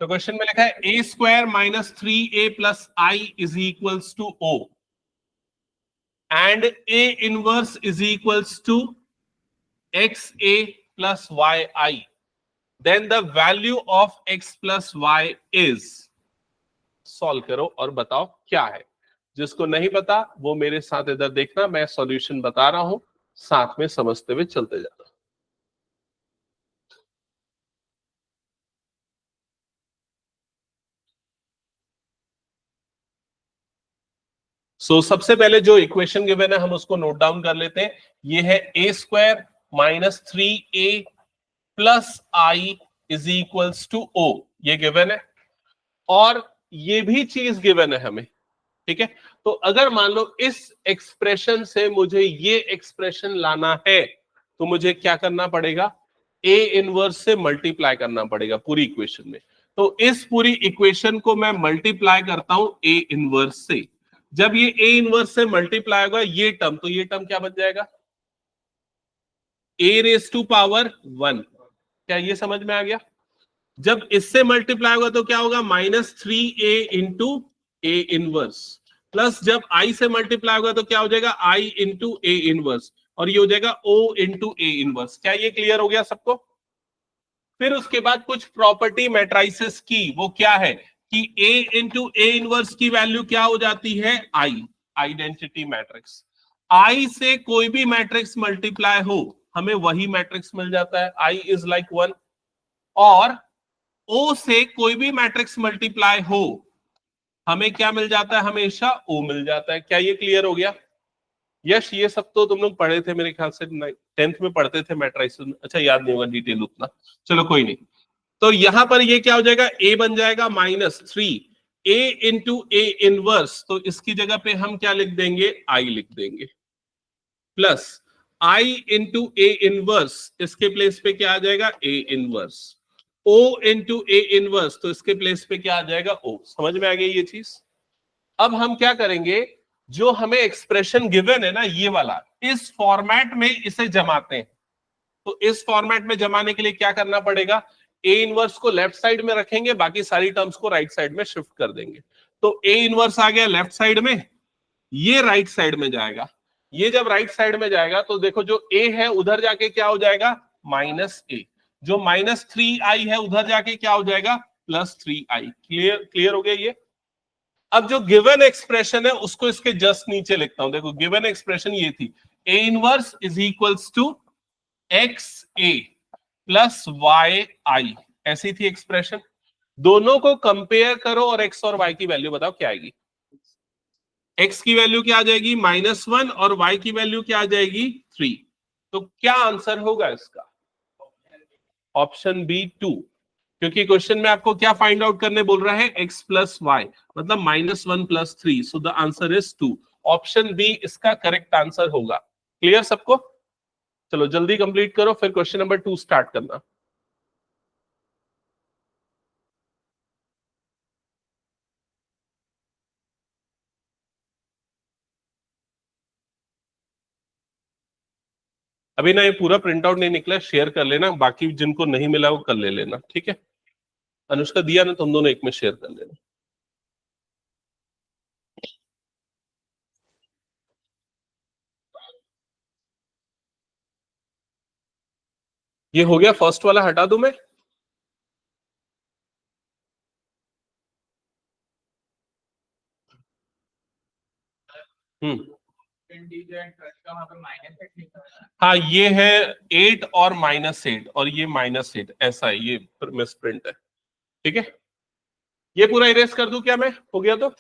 तो क्वेश्चन में लिखा है A square minus 3a plus I is equals to O and A inverse is equals to X A plus Y I, then the value of x plus Y is. Solve करो और बताओ क्या है। जिसको नहीं पता वो मेरे साथ इधर देखना, मैं सॉल्यूशन बता रहा हूं, साथ में समझते हुए चलते जाना। सबसे पहले जो इक्वेशन गिवन है हम उसको नोट डाउन कर लेते हैं। ये है A square minus 3a plus I is equals to O, ये गिवन है। और ये भी चीज गिवन है हमें, ठीक है। तो अगर मान लो इस एक्सप्रेशन से मुझे ये एक्सप्रेशन लाना है तो मुझे क्या करना पड़ेगा, ए इनवर्स से मल्टीप्लाई करना पड़ेगा पूरी इक्वेशन में। तो इस पूरी इक्वेशन को मैं मल्टीप्लाई करता हूं ए इनवर्स से। जब ये ए इनवर्स से मल्टीप्लाई होगा ये टर्म, तो ये टर्म क्या बन जाएगा, ए रेस टू पावर 1। क्या ये समझ में आ गया? जब इससे मल्टीप्लाई होगा तो क्या होगा, minus 3a into A inverse, plus जब आई से मल्टीप्लाई होगा तो क्या हो जाएगा, आई इंटू ए इनवर्स, और ये हो जाएगा ओ इंटू ए इनवर्स। क्या ये क्लियर हो गया सबको? फिर उसके बाद कुछ प्रॉपर्टी मैट्रिसेस की, वो क्या है कि a इंटू ए इनवर्स की वैल्यू क्या हो जाती है, आई, आइडेंटिटी मैट्रिक्स। आई से कोई भी मैट्रिक्स मल्टीप्लाई हो हमें वही मैट्रिक्स मिल जाता है, आई इज लाइक 1। और ओ से कोई भी मैट्रिक्स मल्टीप्लाई हो हमें क्या मिल जाता है, हमेशा ओ मिल जाता है। क्या ये क्लियर हो गया? यश ये सब तो तुम लोग पढ़े थे मेरे ख्याल से, 10th में पढ़ते थे मैट्रिक्स। अच्छा याद नहीं होगा डिटेल उतना, चलो कोई नहीं। तो यहां पर ये क्या हो जाएगा, ए बन जाएगा minus 3 A into A inverse, तो इसकी जगह पे हम क्या लिख देंगे, आई लिख देंगे, plus I into A inverse, इसके प्लेस पे क्या आ जाएगा, A inverse, O into A inverse, तो इसके प्लेस पे क्या आ जाएगा, ओ। समझ में आ गई ये चीज? अब हम क्या करेंगे, जो हमें एक्सप्रेशन गिवन है ना ये वाला, इस फॉर्मेट में इसे जमाते हैं। तो इस फॉर्मेट में जमाने के लिए क्या करना पड़ेगा, ए इनवर्स को लेफ्ट साइड में रखेंगे, बाकी सारी टर्म्स को राइट साइड में शिफ्ट कर देंगे। तो ए इनवर्स आ गया लेफ्ट साइड में, ये राइट साइड में जाएगा। ये जब राइट साइड में जाएगा तो देखो जो ए है उधर जाके क्या हो जाएगा, माइनस ए, जो माइनस 3i है उधर जाके क्या हो जाएगा, प्लस 3i। क्लियर हो गया ये? अब जो गिवन एक्सप्रेशन है उसको इसके जस्ट नीचे लिखता हूं। देखो गिवन एक्सप्रेशन ये थी, A inverse is equals to X A plus Y I, ऐसी थी एक्सप्रेशन। दोनों को कंपेयर करो और एक्स और वाई की वैल्यू बताओ क्या आएगी। एक्स की वैल्यू क्या आ जाएगी, -1, और वाई की वैल्यू क्या आ जाएगी, 3। तो क्या आंसर होगा इसका, ऑप्शन बी 2, क्योंकि क्वेश्चन में आपको क्या फाइंड आउट करने बोल रहा है, x प्लस वाई, मतलब -1 plus 3, so the answer is 2। Option B इसका करेक्ट आंसर होगा। क्लियर सबको? चलो जल्दी कंप्लीट करो, फिर क्वेश्चन नंबर 2 स्टार्ट करना। अभी ना ये पूरा प्रिंट आउट नहीं निकला, शेयर कर लेना, बाकी जिनको नहीं मिला वो कल ले लेना, ठीक है। अनुष्का दिया ना, तुम दोनों एक में शेयर कर लेना। ये हो गया, फर्स्ट वाला हटा दूं मैं? हाँ ये है 8 और -8, और ये -8, ऐसा है, ये मिस प्रिंट है, ठीक है। ये पूरा इरेज कर दूं क्या मैं, हो गया तो?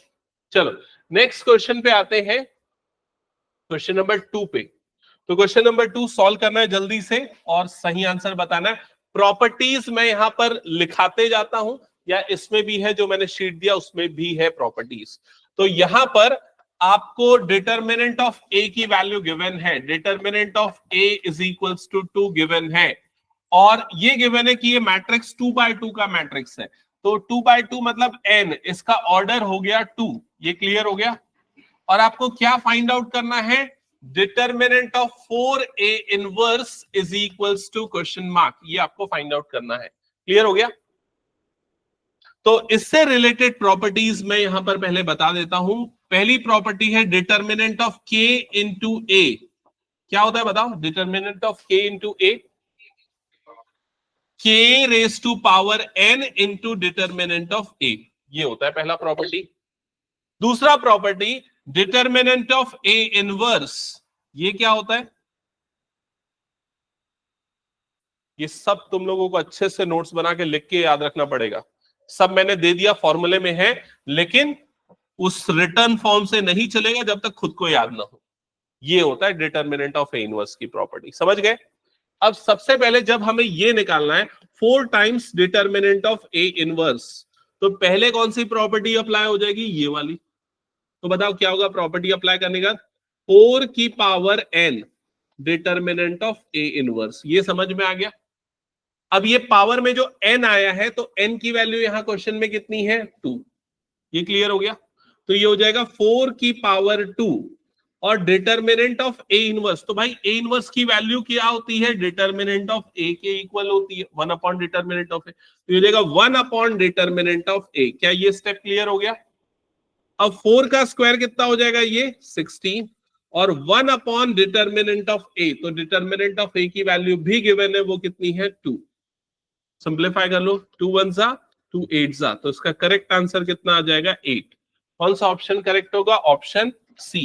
चलो नेक्स्ट क्वेश्चन पे आते हैं, क्वेश्चन नंबर 2 पे। तो क्वेश्चन नंबर 2 सॉल्व करना है जल्दी से और सही आंसर बताना है। प्रॉपर्टीज मैं यहां पर लिखाते जाता हूं, या इसमें भी है जो मैंने शीट दिया उसमें भी है प्रॉपर्टीज। तो यहां पर आपको डिटर्मिनेंट ऑफ ए की वैल्यू गिवन है, determinant of A is equals to 2 given है, और ये गिवन है कि ये मैट्रिक्स 2x2 का मैट्रिक्स है। तो 2x2 मतलब n, इसका ऑर्डर हो गया 2। ये क्लियर हो गया? और आपको क्या फाइंड आउट करना है, determinant of 4a inverse is equals to question mark, ये आपको फाइंड आउट करना है। क्लियर हो गया? तो इससे रिलेटेड प्रॉपर्टीज मैं यहां पर पहले बता देता हूं। पहली प्रॉपर्टी है determinant of k into A. क्या होता है बताओ? Determinant of k into A, k raise to power n into determinant of a, ये होता है पहला प्रॉपर्टी। दूसरा property determinant of a inverse, ये क्या होता है? ये सब तुम लोगों को अच्छे से नोट्स बना के लिख के याद रखना पड़ेगा। सब मैंने दे दिया, फॉर्मूले में है, लेकिन उस रिटर्न फॉर्म से नहीं चलेगा जब तक खुद को याद ना हो। ये होता है डिटर्मिनेंट ऑफ ए इनवर्स की प्रॉपर्टी, समझ गए? अब सबसे पहले जब हमें ये निकालना है 4 times determinant of A inverse, तो पहले कौन सी प्रॉपर्टी अप्लाई हो जाएगी? ये वाली। तो बताओ क्या होगा प्रॉपर्टी अप्लाई करने का? 4 की power n determinant of A inverse. ये समझ में आ गया? अब ये पावर में जो n आया है, तो n की वैल्यू यहां क्वेश्चन में कितनी है? 2। ये क्लियर हो गया? तो ये हो जाएगा 4 की पावर 2 और डिटर्मिनेंट ऑफ ए इनवर्स। तो भाई ए इनवर्स की वैल्यू क्या होती है? डिटर्मिनेंट ऑफ ए के इक्वल होती है 1 अपॉन डिटर्मिनेंट ऑफ ए। तो ये हो जाएगा 1 अपॉन डिटर्मिनेंट ऑफ ए। क्या ये स्टेप क्लियर हो गया? अब 4 का स्क्वायर कितना हो जाएगा? ये 16 और 1 अपॉन डिटर्मिनेंट ऑफ ए। तो डिटर्मिनेंट ऑफ ए की वैल्यू भी गिवन है, वो कितनी है? 2। सिंप्लीफाई कर लो, 2 1 जा 2 8 जा, तो इसका करेक्ट आंसर कितना आ जाएगा? 8। कौन सा ऑप्शन करेक्ट होगा? Option C.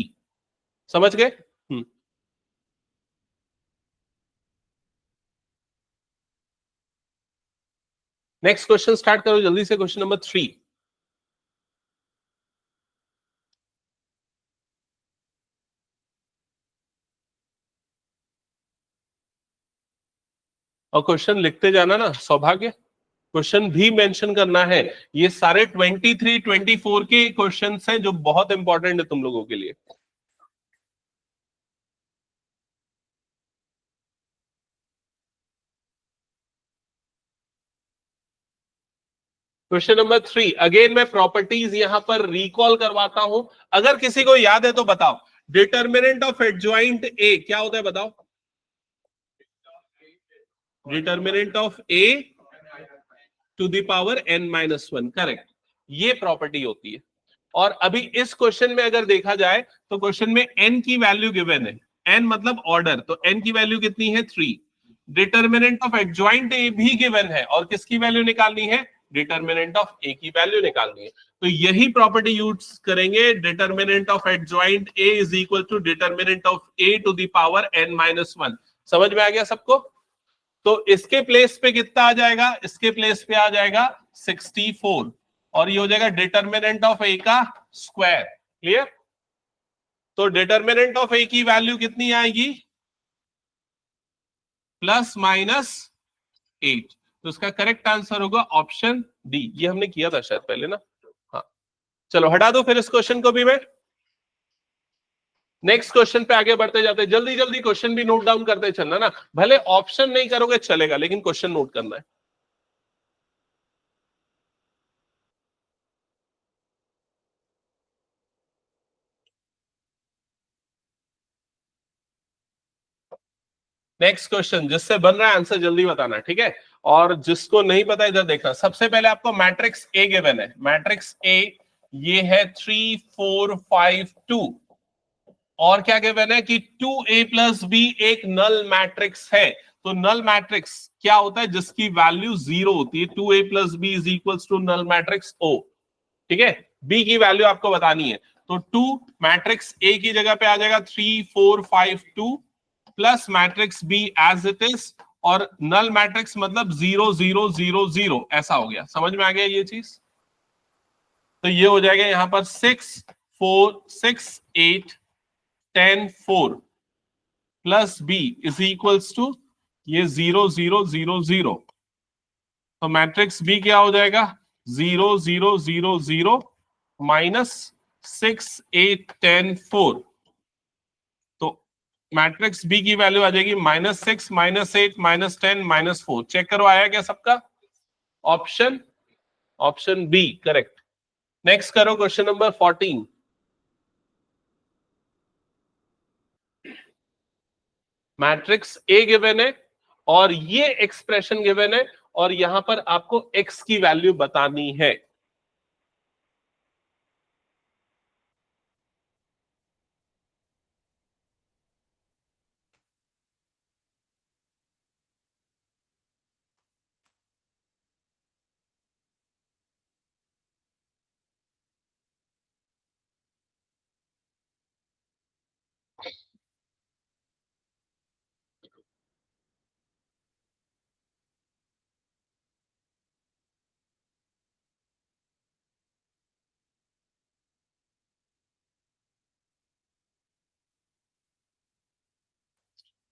समझ गए? नेक्स्ट क्वेश्चन स्टार्ट करो जल्दी से, क्वेश्चन नंबर 3। और क्वेश्चन लिखते जाना ना, सौभाग्य। क्वेश्चन भी मेंशन करना है। ये सारे 23 24 के क्वेश्चन हैं जो बहुत इंपॉर्टेंट है तुम लोगों के लिए। क्वेश्चन नंबर 3, अगेन मैं प्रॉपर्टीज यहां पर रिकॉल करवाता हूं, अगर किसी को याद है तो बताओ। डिटर्मिनेंट ऑफ एडजॉइंट ए क्या होता है बताओ? Determinant of A to the power n minus 1, correct. ये प्रॉपर्टी होती है। और अभी इस क्वेश्चन में अगर देखा जाए तो क्वेश्चन में n की वैल्यू गिवन है, n मतलब ऑर्डर, तो n की वैल्यू कितनी है? 3। डिटर्मिनेंट ऑफ एडजॉइंट ए भी गिवन है, और किसकी वैल्यू निकालनी है? डिटर्मिनेंट ऑफ ए की वैल्यू निकालनी है। तो यही प्रॉपर्टी यूज करेंगे, determinant of adjoint A is equal to determinant of A to the power n minus 1। समझ में आ गया सबको? तो इसके प्लेस पे कितना आ जाएगा? इसके प्लेस पे आ जाएगा 64, और ये हो जाएगा डिटर्मिनेंट ऑफ ए का स्क्वायर। क्लियर? तो डिटर्मिनेंट ऑफ ए की वैल्यू कितनी आएगी? Plus minus 8। तो इसका करेक्ट आंसर होगा ऑप्शन डी। ये हमने किया था शायद पहले ना। हाँ, चलो हटा दो फिर इस क्वेश्चन को भी मैं। नेक्स्ट क्वेश्चन पे आगे बढ़ते जाते, जल्दी जल्दी क्वेश्चन भी नोट डाउन करते चलना ना, भले ऑप्शन नहीं करोगे चलेगा, लेकिन क्वेश्चन नोट करना है। नेक्स्ट क्वेश्चन, जिससे बन रहा है आंसर जल्दी बताना, ठीक है? और जिसको नहीं पता इधर देखना। सबसे पहले आपको मैट्रिक्स ए गिवन है। मैट्रिक्स ए ये है 3 4 5 2, और क्या गिवन है कि 2a प्लस बी एक नल मैट्रिक्स है। तो नल मैट्रिक्स क्या होता है? जिसकी वैल्यू 0 होती है। 2a plus B is equals to null matrix O. ठीक है, बी की वैल्यू आपको बतानी है। तो 2 मैट्रिक्स ए की जगह पे आ जाएगा 3 4 5 2 plus matrix B as it is, और नल मैट्रिक्स मतलब 0 0 0 0, ऐसा हो गया। समझ में आ गया ये चीज? तो ये हो जाएगा यहां पर 6 4 6 8 10 4 plus B is equals to ये 0 0 0 0। तो मैट्रिक्स बी क्या हो जाएगा? 0 0 0 0 माइनस 6 8 10 4। तो मैट्रिक्स बी की वैल्यू आ जाएगी -6 -8 -10 -4। चेक करो आया क्या सबका? Option option B correct. Next करो question number 14। Matrix A given है और ये एक्सप्रेशन गिवन है, और यहां पर आपको x की वैल्यू बतानी है।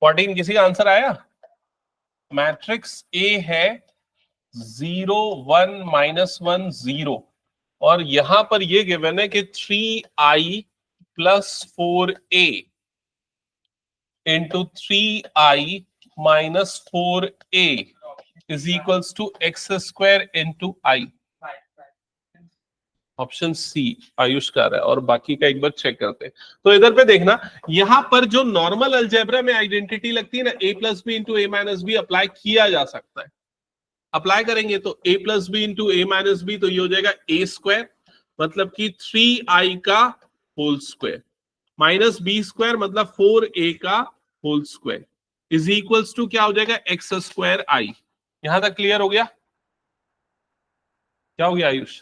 14 किसी का आंसर आया? मैट्रिक्स ए है 0 1 -1 0 और यहां पर ये गिवन है कि 3i + 4a into 3i minus 4a is equals to x square into I. Option C Ayush का है और बाकी का एक बार चेक करते हैं। तो इधर पे देखना, यहां पर जो नॉर्मल अलजेब्रा में आइडेंटिटी लगती है ना, a + b into a - b apply किया जा सकता है। अप्लाई करेंगे तो a + b into a - b, तो ये हो जाएगा a², मतलब कि 3i का होल स्क्वायर माइनस b² मतलब 4a का whole square is equals to क्या हो जाएगा, x² I। यहां तक क्लियर हो गया? क्या हो गया आयुष?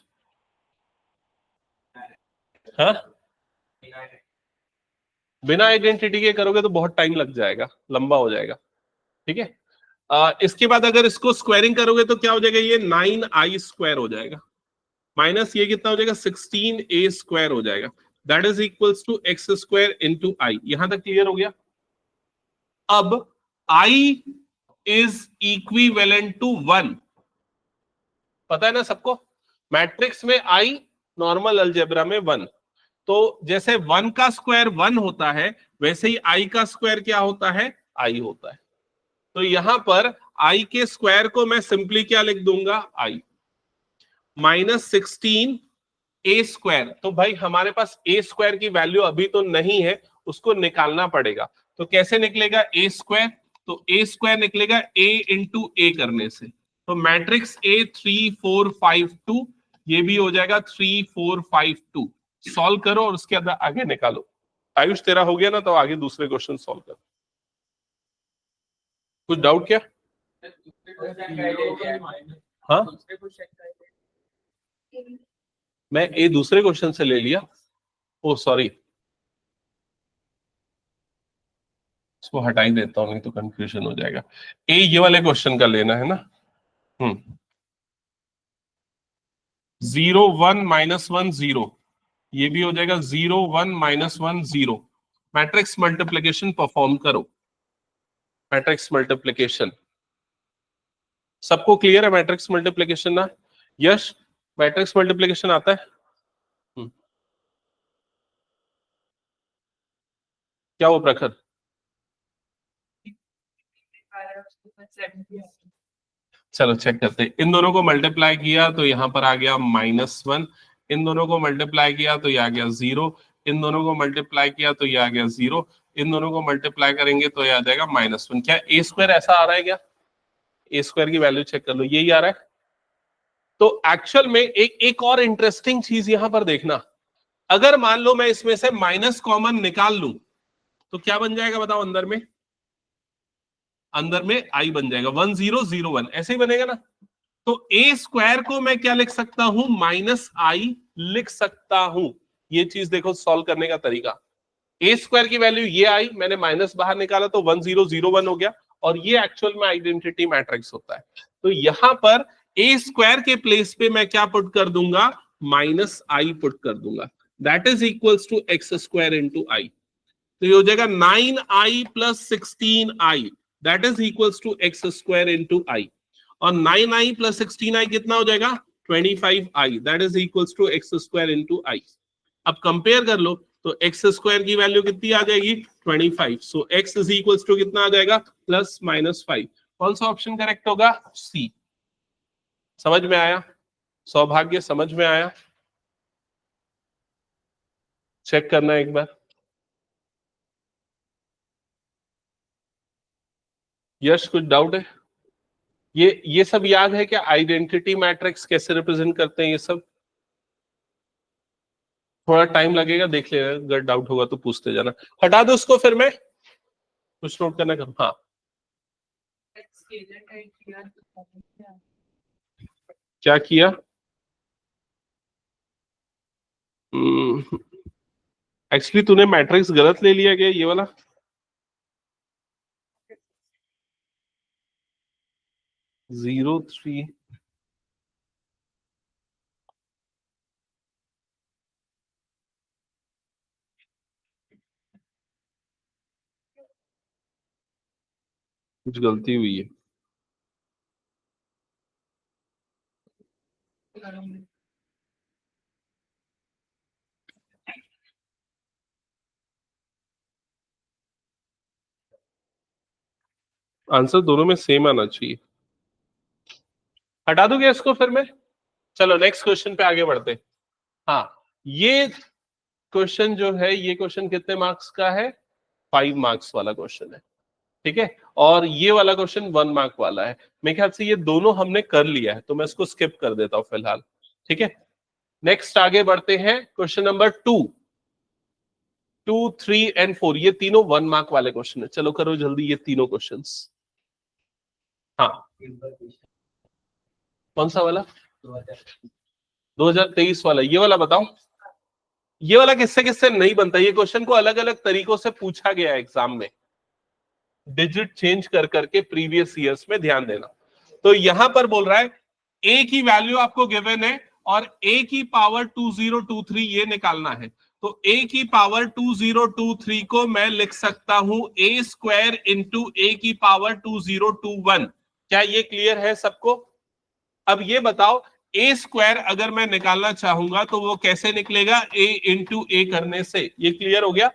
हाँ, बिना आइडेंटिटी के करोगे तो बहुत टाइम लग जाएगा, लंबा हो जाएगा। ठीक है, इसके बाद अगर इसको स्क्वायरिंग करोगे तो क्या हो जाएगा, ये 9i² हो जाएगा, माइनस ये कितना हो जाएगा, 16a² हो जाएगा। That is equals to x² into I। यहां तक क्लियर हो गया? अब I इज इक्विवेलेंट टू 1, पता है ना सबको? मैट्रिक्स में I, नॉर्मल अलजेब्रा में 1। तो जैसे 1 का स्क्वायर 1 होता है, वैसे ही I का स्क्वायर क्या होता है, I होता है। तो यहां पर I के स्क्वायर को मैं सिंपली क्या लिख दूंगा, I -16a²। तो भाई हमारे पास a² की वैल्यू अभी तो नहीं है, उसको निकालना पड़ेगा। तो कैसे निकलेगा a²? तो a² निकलेगा a इंटू a करने से। तो मैट्रिक्स A 3 4 5 2, ये भी हो जाएगा 3 4 5 2। सॉल्व करो और उसके अंदर आगे निकालो। आयुष तेरा हो गया ना, तो आगे दूसरे क्वेश्चन सॉल्व करो। कुछ डाउट क्या? हाँ, मैं ए दूसरे क्वेश्चन से ले लिया। ओ सॉरी, इसको हटा ही देता हूँ, नहीं तो कंफ्यूजन हो जाएगा। ए ये वाले क्वेश्चन का लेना है ना। 0 1 -1 0, ये भी हो जाएगा 0 1 -1 0। मैट्रिक्स मल्टीप्लिकेशन परफॉर्म करो। मैट्रिक्स मल्टीप्लिकेशन सबको क्लियर है? मैट्रिक्स मल्टीप्लिकेशन ना, यश मैट्रिक्स मल्टीप्लिकेशन आता है? हम्म, क्या वो प्रखर? चलो चेक करते हैं। इन दोनों को मल्टीप्लाई किया तो यहां पर आ गया -1, इन दोनों को मल्टीप्लाई किया तो ये आ गया 0, इन दोनों को मल्टीप्लाई किया तो ये आ गया 0, इन दोनों को मल्टीप्लाई करेंगे तो ये आ जाएगा -1। क्या a² ऐसा आ रहा है क्या? a² की वैल्यू चेक कर लो, यही आ रहा है। तो एक्चुअल में एक और इंटरेस्टिंग चीज यहां पर देखना, अगर मान लो मैं इसमें से माइनस कॉमन निकाल लूं तो क्या बन जाएगा बताओ? अंदर में आई बन जाएगा, 1 0 0 1, ऐसे ही बनेगा ना। तो a² को मैं क्या लिख सकता हूं, -i लिख सकता हूं। ये चीज देखो सॉल्व करने का तरीका। a² की वैल्यू ये आई, मैंने माइनस बाहर निकाला तो 1 0 0 1 हो गया, और ये एक्चुअल में आइडेंटिटी मैट्रिक्स होता है। तो यहां पर a² के प्लेस पे मैं क्या पुट कर दूंगा, -i पुट कर दूंगा। That is equals to x² into I। तो ये हो जाएगा 9i + 16i, that is equals to x² into I। और 9i + 16i कितना हो जाएगा, 25i, that is equals to x² into I। अब कंपेयर कर लो तो x² की वैल्यू कितनी आ जाएगी, 25। सो x इज इक्वल्स टू कितना आ जाएगा, +-5। कौन सा ऑप्शन करेक्ट होगा, सी। समझ में आया? सौभाग्य समझ में आया? चेक करना एक बार। यश कुछ डाउट है? ये सब याद है क्या? आइडेंटिटी मैट्रिक्स कैसे रिप्रेजेंट करते हैं ये सब? थोड़ा टाइम लगेगा, देख लेना, अगर डाउट होगा तो पूछते जाना। हटा दो उसको, फिर मैं कुछ नोट करना करूँ। हाँ, क्या किया? एक्चुअली तूने मैट्रिक्स गलत ले लिया क्या, ये वाला? जीरो 3, कुछ गलती हुई है। आंसर दोनों में सेम आना चाहिए। हटा दूंगा इसको फिर मैं। चलो नेक्स्ट क्वेश्चन पे आगे बढ़ते हैं। हाँ, ये क्वेश्चन जो है, ये क्वेश्चन कितने मार्क्स का है? 5 मार्क्स वाला क्वेश्चन है, ठीक है। और ये वाला क्वेश्चन 1 मार्क वाला है। मेरे ख्याल से ये दोनों हमने कर लिया है, तो मैं इसको स्किप कर देता हूं फिलहाल, ठीक है। नेक्स्ट आगे बढ़ते हैं, क्वेश्चन नंबर 2, 2, 3 एंड 4, ये तीनों 1 मार्क वाले क्वेश्चन है। चलो करो जल्दी ये तीनों क्वेश्चंस। हाँ, कौन सा वाला? 2023 वाला, ये वाला बताओ। ये वाला किससे किससे नहीं बनता? ये क्वेश्चन को अलग अलग तरीकों से पूछा गया है एग्जाम में, डिजिट चेंज कर करके प्रीवियस ईयर्स में, ध्यान देना। तो यहां पर बोल रहा है ए की वैल्यू आपको गिवन है और ए की पावर 2023 ये निकालना है। तो ए की पावर 2023 को मैं लिख सकता हूं ए स्क्वायर इंटू ए की पावर 2021। क्या ये क्लियर है सबको? अब ये बताओ, ए स्क्वायर अगर मैं निकालना चाहूंगा तो वो कैसे निकलेगा? ए इंटू ए करने से। ये क्लियर हो गया?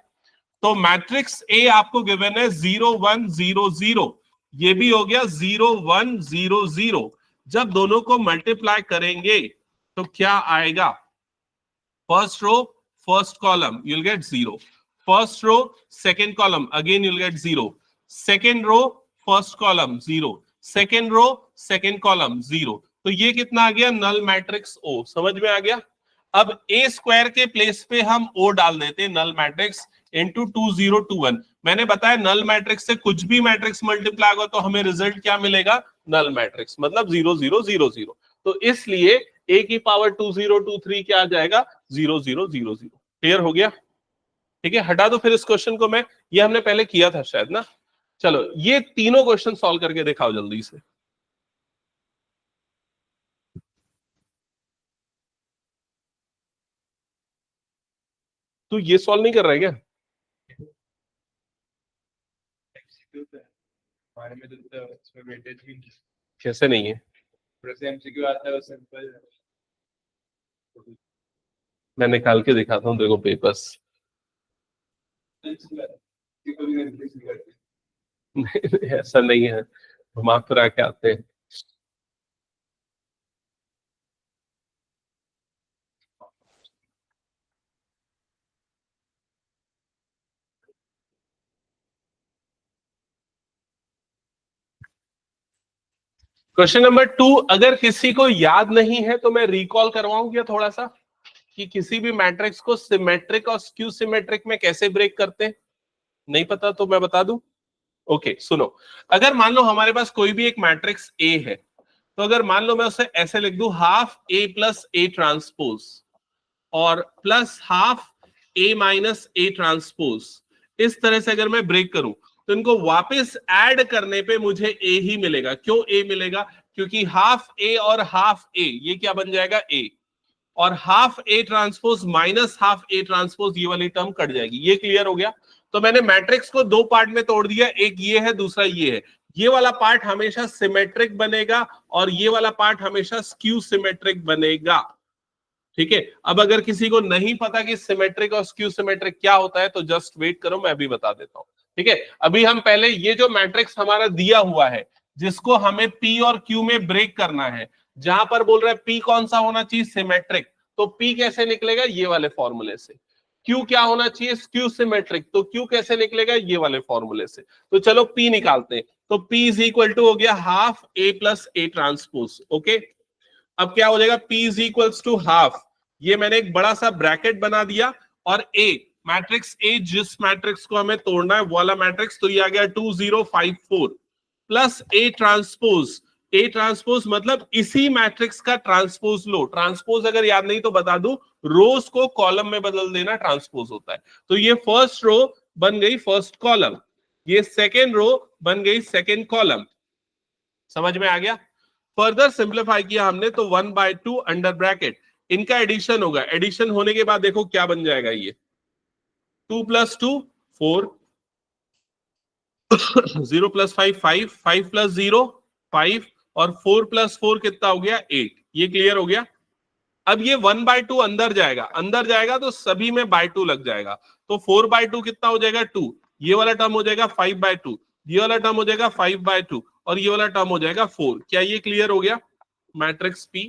तो मैट्रिक्स ए आपको गिवन है 0 1 0 0, ये भी हो गया 0 1 0 0। जब दोनों को मल्टीप्लाई करेंगे तो क्या आएगा? First row first column you'll get 0, first row second column again you'll get 0, second row first column 0, second row second column 0। तो ये कितना आ गया? Null matrix O. समझ में आ गया? अब ए स्क्वायर के प्लेस पे हम ओ डाल देते, नल मैट्रिक्स इंटू 2021। मैंने बताया नल मैट्रिक्स से कुछ भी मैट्रिक्स मल्टीप्लाई होगा तो हमें रिजल्ट क्या मिलेगा? नल मैट्रिक्स, मतलब 0 0 0 0। तो इसलिए ए की पावर 2023 क्या आ जाएगा? 0 0 0 0। क्लियर हो गया? ठीक है, हटा दो फिर इस क्वेश्चन को मैं, ये हमने पहले किया था शायद ना। चलो ये तीनों क्वेश्चन सॉल्व करके दिखाओ जल्दी से। तू ये सॉल्व नहीं कर रहा है क्या? कैसे नहीं है? मैं निकाल के दिखाता हूँ देखो पेपर्स। ऐसा नहीं है, घुमा फिरा के आते हैं। क्वेश्चन नंबर 2, अगर किसी को याद नहीं है तो मैं रिकॉल करवाऊं क्या थोड़ा सा, कि किसी भी मैट्रिक्स को सिमेट्रिक और स्क्यू सिमेट्रिक में कैसे ब्रेक करते हैं? नहीं पता तो मैं बता दूं। ओके सुनो, अगर मान लो हमारे पास कोई भी एक मैट्रिक्स ए है, तो अगर मान लो मैं उसे ऐसे लिख दूं, half A plus A transpose और plus half A minus A transpose, इस तरह से अगर मैं ब्रेक करूं तो इनको वापस ऐड करने पे मुझे ए ही मिलेगा। क्यों ए मिलेगा? क्योंकि हाफ ए और हाफ ए ये क्या बन जाएगा? ए। और half A transpose minus half A transpose, ये वाली टर्म कट जाएगी। ये क्लियर हो गया? तो मैंने मैट्रिक्स को दो पार्ट में तोड़ दिया, एक ये है दूसरा ये है। ये वाला पार्ट हमेशा सिमेट्रिक बनेगा और ये वाला पार्ट हमेशा स्क्यू सिमेट्रिक बनेगा, ठीक है। अब अगर किसी को नहीं पता कि सिमेट्रिक और स्क्यू सिमेट्रिक क्या होता है तो जस्ट वेट करो, मैं अभी बता देता हूं, ठीक है। अभी हम पहले ये जो मैट्रिक्स हमारा दिया हुआ है, जिसको हमें पी और क्यू में ब्रेक करना है, जहां पर बोल रहा है पी कौन सा होना चाहिए? सिमेट्रिक। तो पी कैसे निकलेगा? ये वाले फॉर्मूले से। क्यू क्या होना चाहिए? Skew symmetric. तो क्यू कैसे निकलेगा? ये वाले फॉर्मूले से। तो चलो पी निकालते हैं। तो पी इज इक्वल टू हो गया half A plus A transpose. Okay, अब क्या हो जाएगा? P is equals to half, ये मैंने एक बड़ा सा ब्रैकेट बना दिया, और A मैट्रिक्स A जिस मैट्रिक्स को हमें तोड़ना है वो वाला मैट्रिक्स, तो ये आ गया 2054 plus A transpose. A transpose मतलब इसी मैट्रिक्स का ट्रांसपोज लो। ट्रांसपोज अगर याद नहीं तो बता दूं, रोज को कॉलम में बदल देना ट्रांसपोज होता है। तो ये फर्स्ट रो बन गई फर्स्ट कॉलम, ये सेकेंड रो बन गई सेकेंड कॉलम। समझ में आ गया? फर्दर सिंप्लीफाई किया हमने तो 1/2 अंडर ब्रैकेट, इनका एडिशन होगा। एडिशन होने के बाद देखो क्या बन जाएगा, ये 2 + 2 4, 0 प्लस 5 5, 5 प्लस 0 5 और 4 प्लस 4 कितना हो गया 8। ये क्लियर हो गया। अब ये 1/2 अंदर जाएगा तो सभी में बाय 2 लग जाएगा, तो 4/2 कितना हो जाएगा 2, ये वाला टर्म हो जाएगा 5/2, ये वाला टर्म हो जाएगा 5/2 और ये वाला टर्म हो जाएगा 4। क्या ये क्लियर हो गया मैट्रिक्स P?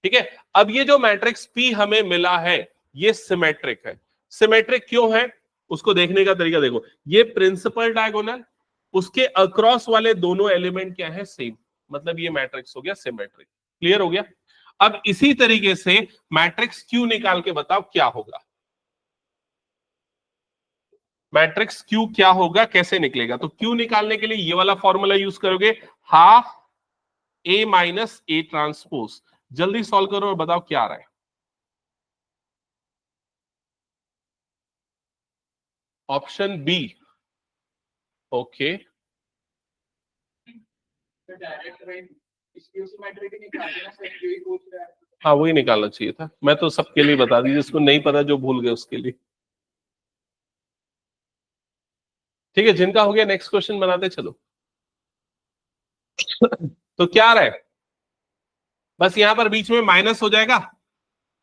ठीक है। अब ये जो मैट्रिक्स P हमें मिला है ये सिमेट्रिक है। सिमेट्रिक क्यों है उसको देखने का तरीका देखो, ये प्रिंसिपल डायगोनल, उसके अक्रॉस वाले दोनों एलिमेंट क्या है सेम, मतलब ये मैट्रिक्स हो गया सिमेट्रिक। क्लियर हो गया। अब इसी तरीके से मैट्रिक्स Q निकाल के बताओ क्या होगा। मैट्रिक्स Q क्या होगा, कैसे निकलेगा? तो Q निकालने के लिए ये वाला फॉर्मूला यूज करोगे, half A minus A transpose. जल्दी सॉल्व करो और बताओ क्या आ रहा है। Option B, okay. हाँ वही निकालना चाहिए था, मैं तो सबके लिए बता दी, जिसको नहीं पता जो भूल गए उसके लिए। ठीक है, जिनका हो गया नेक्स्ट क्वेश्चन बनाते चलो। तो क्या आ रहा है, बस यहां पर बीच में माइनस हो जाएगा,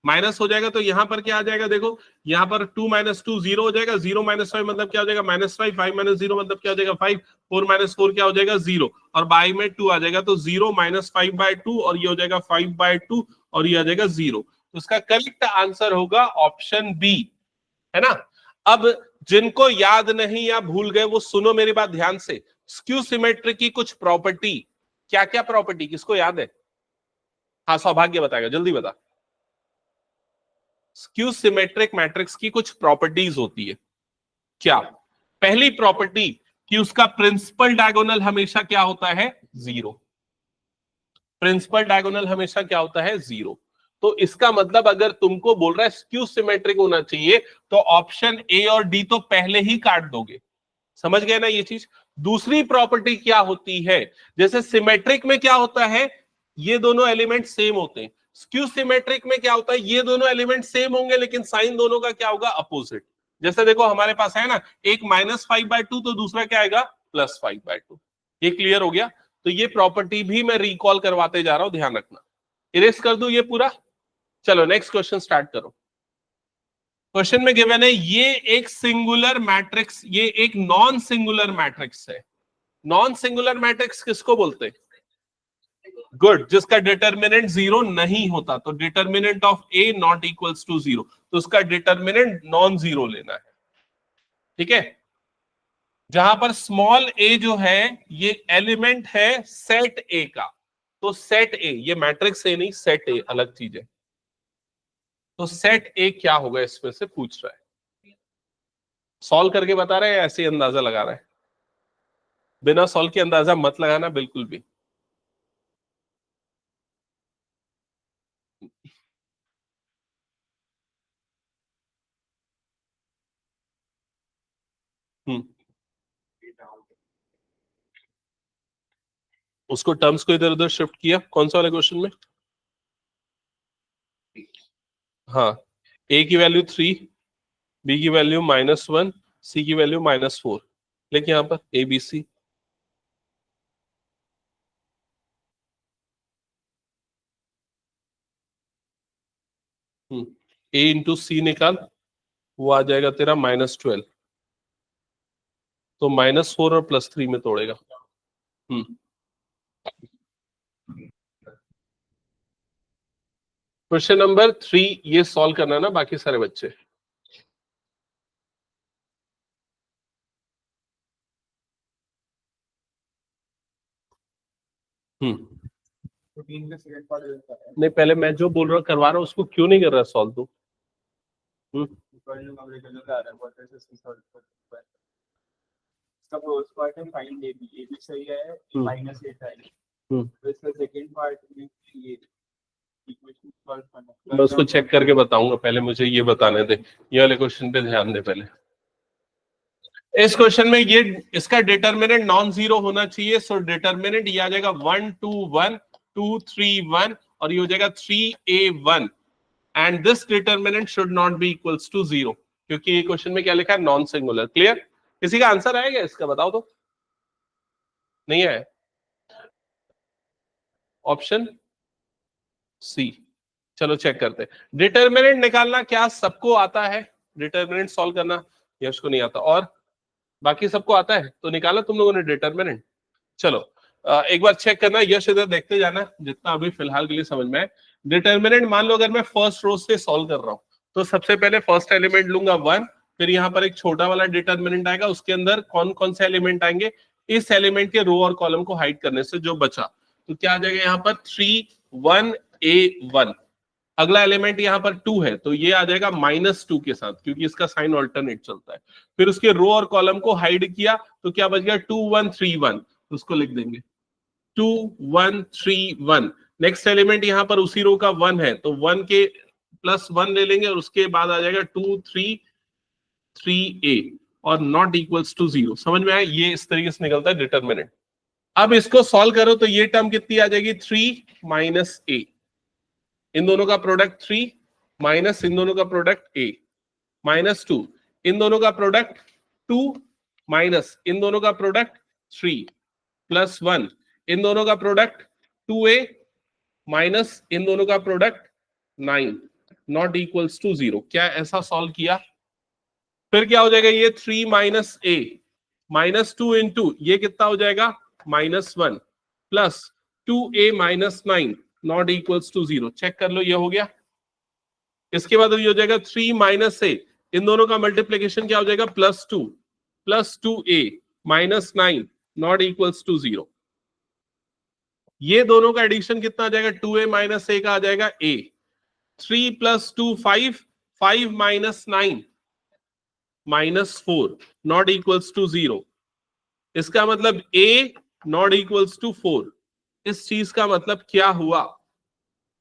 माइनस हो जाएगा तो यहां पर क्या आ जाएगा देखो, यहां पर 2 - 2 0 हो जाएगा, 0 - 5 मतलब क्या हो जाएगा -5, 5 - 0 मतलब क्या हो जाएगा 5, 4 - 4 क्या हो जाएगा 0 और बाई में 2 आ जाएगा, तो 0 - 5/2 और ये हो जाएगा 5/2 और ये आ जाएगा 0। तो इसका करेक्ट आंसर होगा ऑप्शन बी, है ना। अब जिनको याद नहीं या भूल गए वो सुनो मेरी बात ध्यान से। स्क्यू सिमेट्री की कुछ प्रॉपर्टी, क्या क्या प्रॉपर्टी किसको याद है? हाँ सौभाग्य बताएगा, जल्दी बता। स्क्यू सिमेट्रिक मैट्रिक्स की कुछ प्रॉपर्टीज होती है। क्या? पहली प्रॉपर्टी कि उसका प्रिंसिपल डायगोनल हमेशा क्या होता है 0। प्रिंसिपल डायगोनल हमेशा क्या होता है 0। तो इसका मतलब अगर तुमको बोल रहा है स्क्यू सिमेट्रिक होना चाहिए तो ऑप्शन ए और डी तो पहले ही काट दोगे। समझ गए ना ये चीज। दूसरी प्रॉपर्टी क्या होती है, जैसे सिमेट्रिक में क्या होता है ये दोनों एलिमेंट सेम होते हैं, स्क्यू सिमेट्रिक में क्या होता है ये दोनों एलिमेंट सेम होंगे लेकिन साइन दोनों का क्या होगा अपोजिट। जैसे देखो हमारे पास है ना, एक -5/2 तो दूसरा क्या आएगा +5/2। ये क्लियर हो गया। तो ये प्रॉपर्टी भी मैं रिकॉल करवाते जा रहा हूं, ध्यान रखना। इरेज कर दूं ये पूरा। चलो नेक्स्ट क्वेश्चन स्टार्ट करो। क्वेश्चन में गिवन है ये एक सिंगुलर मैट्रिक्स, ये एक नॉन सिंगुलर मैट्रिक्स है। नॉन सिंगुलर मैट्रिक्स किसको बोलते हैं? गुड, जिसका डिटर्मिनेंट 0 नहीं होता, तो determinant of A not equals to 0, तो उसका डिटर्मिनेंट नॉन जीरो लेना है। ठीक है, जहां पर स्मॉल ए जो है ये एलिमेंट है सेट ए का, तो सेट ए, ये मैट्रिक्स ए नहीं सेट ए अलग चीज है। तो सेट ए क्या होगा इसमें से पूछ रहा है। सॉल्व करके बता रहा है या ऐसे ही अंदाजा लगा रहा है? बिना सॉल्व के अंदाजा मत लगाना बिल्कुल भी। हम्म, उसको टर्म्स को इधर उधर शिफ्ट किया, कौन सा वाले क्वेश्चन में? हाँ, ए की वैल्यू 3, बी की वैल्यू -1, सी की वैल्यू -4, लेकिन यहां पर A B C. A into सी निकाल, वो आ जाएगा तेरा -12, तो -4 और +3 में तोड़ेगा। क्वेश्चन नंबर 3 ये सॉल्व करना ना बाकी सारे बच्चे। हम्म, नहीं पहले मैं जो बोल रहा हूँ करवा रहा हूँ उसको क्यों नहीं कर रहा सॉल्व तू? हम्म, मैं उसको चेक करके बताऊंगा, पहले मुझे ये बताने दे, ये वाले क्वेश्चन पे ध्यान दे पहले। इस क्वेश्चन में ये इसका डिटर्मिनेंट नॉन जीरो होना चाहिए, सो डिटर्मिनेंट ये आ जाएगा 1 2 1 2 3 1 और ये हो जाएगा 3a1 and this determinant should not be equals to 0, क्योंकि ये क्वेश्चन में क्या लिखा है नॉन सिंगुलर। क्लियर? किसी का आंसर आएगा इसका, बताओ तो। नहीं आया? Option C. चलो चेक करते हैं। डिटर्मिनेंट निकालना क्या सबको आता है? डिटर्मिनेंट सॉल्व करना यश को नहीं आता, और बाकी सबको आता है, तो निकाला तुम लोगों ने डिटर्मिनेंट। चलो एक बार चेक करना, यश इधर देखते जाना जितना अभी फिलहाल के लिए समझ में है। डिटर्मिनेंट मान लो अगर मैं फर्स्ट रो से सॉल्व कर रहा हूं, तो सबसे पहले फर्स्ट एलिमेंट लूंगा 1, फिर यहाँ पर एक छोटा वाला डिटर्मिनेंट आएगा, उसके अंदर कौन कौन से एलिमेंट आएंगे, इस एलिमेंट के रो और कॉलम को हाइड करने से जो बचा, तो क्या आ जाएगा यहाँ पर 3 1 A 1। अगला एलिमेंट यहाँ पर 2 है, तो ये आ जाएगा -2 के साथ, क्योंकि इसका साइन ऑल्टरनेट चलता है। फिर उसके रो और कॉलम को हाइड किया, तो क्या बच गया 2 1 3 1, उसको लिख देंगे 2 1 3 1। नेक्स्ट एलिमेंट यहाँ पर उसी रो का 1 है, तो 1 के +1 ले लेंगे, और उसके बाद आ जाएगा 2 3 3A, और नॉट इक्वल्स टू 0। समझ में आया? ये इस तरीके से निकलता है डिटर्मिनेंट। अब इसको सॉल्व करो तो ये टर्म कितनी आ जाएगी, 3 A। इन दोनों का प्रोडक्ट 3 माइनस इन दोनों का प्रोडक्ट A -2, इन दोनों का प्रोडक्ट 2 माइनस इन दोनों का प्रोडक्ट 3 +1, इन दोनों का प्रोडक्ट 2A माइनस इन दोनों का प्रोडक्ट 9, नॉट इक्वल्स टू 0। क्या ऐसा सॉल्व किया? फिर क्या हो जाएगा, ये 3 A -2 इंटू ये कितना हो जाएगा, -1 plus 2A -9 not equals to 0। Check कर लो, ये हो गया। इसके बाद ये हो जाएगा 3 A, इन दोनों का मल्टीप्लीकेशन क्या हो जाएगा, +2 plus 2A -9 not equals to 0। ये दोनों का एडिशन कितना आ जाएगा, 2A -A का आ जाएगा A। 3 + 2 5, 5 -9 -4 not equals to 0। इसका मतलब A नॉट इक्वल्स टू 4। इस चीज का मतलब क्या हुआ,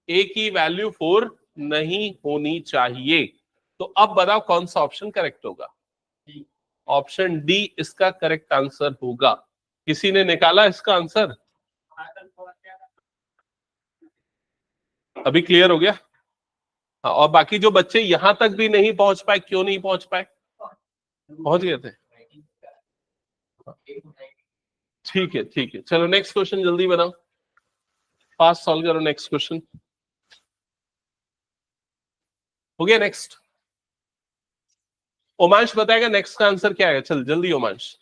A की वैल्यू 4 नहीं होनी चाहिए। तो अब बताओ कौन सा ऑप्शन करेक्ट होगा? ऑप्शन डी इसका करेक्ट आंसर होगा। किसी ने निकाला इसका आंसर? अभी क्लियर हो गया? हाँ, और बाकी जो बच्चे यहां तक भी नहीं पहुंच पाए, क्यों नहीं पहुंच पाए? पहुंच गए थे? ठीक है ठीक है, चलो नेक्स्ट क्वेश्चन जल्दी बनाओ, फास्ट सॉल्व करो नेक्स्ट क्वेश्चन। हो गया नेक्स्ट? ओमांश बताएगा नेक्स्ट का आंसर क्या है, चल जल्दी ओमांश।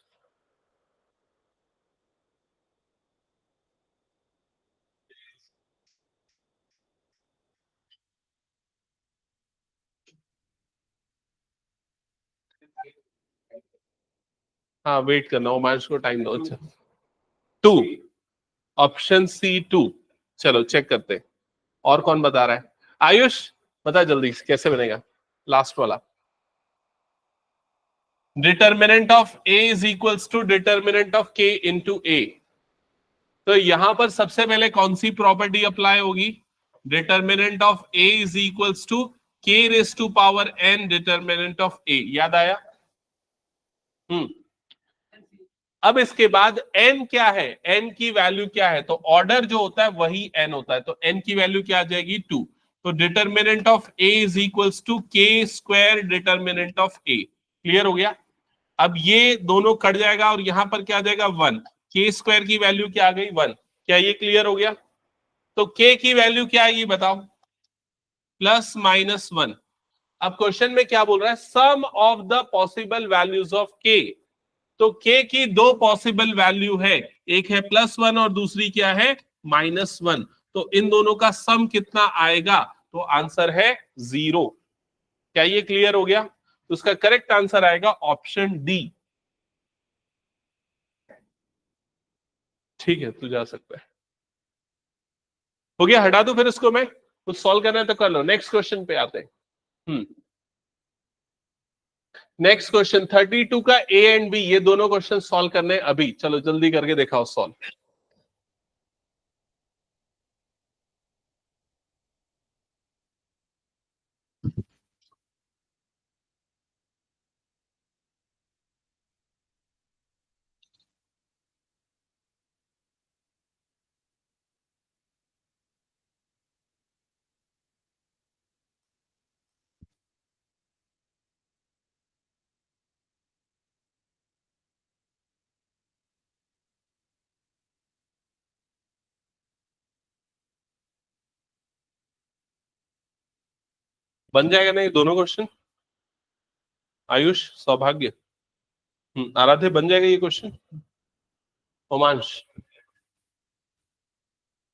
हाँ वेट करना, ओमांश को टाइम दो। अच्छा 2, ऑप्शन सी 2। चलो चेक करते हैं और कौन बता रहा है। आयुष बता जल्दी कैसे बनेगा लास्ट वाला। Determinant of A is equals to determinant of K into A। तो यहां पर सबसे पहले कौन सी प्रॉपर्टी अप्लाई होगी, determinant of A is equals to K⁻n determinant of A। याद आया? अब इसके बाद n क्या है, n की वैल्यू क्या है, तो ऑर्डर जो होता है वही n होता है, तो n की वैल्यू क्या आ जाएगी 2। तो determinant of A is equals to K² determinant of A। Clear हो गया? अब ये दोनों कट जाएगा और यहां पर क्या आ जाएगा 1। K² की वैल्यू क्या आ गई 1। क्या ये क्लियर हो गया? तो K की वैल्यू क्या आएगी बताओ, +-1। अब क्वेश्चन में क्या बोल रहा है, sum of the possible values of K। तो K की दो पॉसिबल वैल्यू है, एक है +1 और दूसरी क्या है, -1। तो इन दोनों का सम कितना आएगा, तो आंसर है 0। क्या ये क्लियर हो गया? तो उसका करेक्ट आंसर आएगा ऑप्शन डी। ठीक है, तू जा सकता है। हो गया, हटा दो फिर इसको, मैं कुछ सॉल्व करना है तो कर लो। नेक्स्ट क्वेश्चन पे आते हैं। नेक्स्ट क्वेश्चन 32 का A एंड B, ये दोनों क्वेश्चन सॉल्व करने हैं अभी। चलो जल्दी करके दिखाओ सॉल्व। बन जाएगा ना ये दोनों क्वेश्चन? आयुष, सौभाग्य, आराध्य, बन जाएगा ये क्वेश्चन? रोमांश,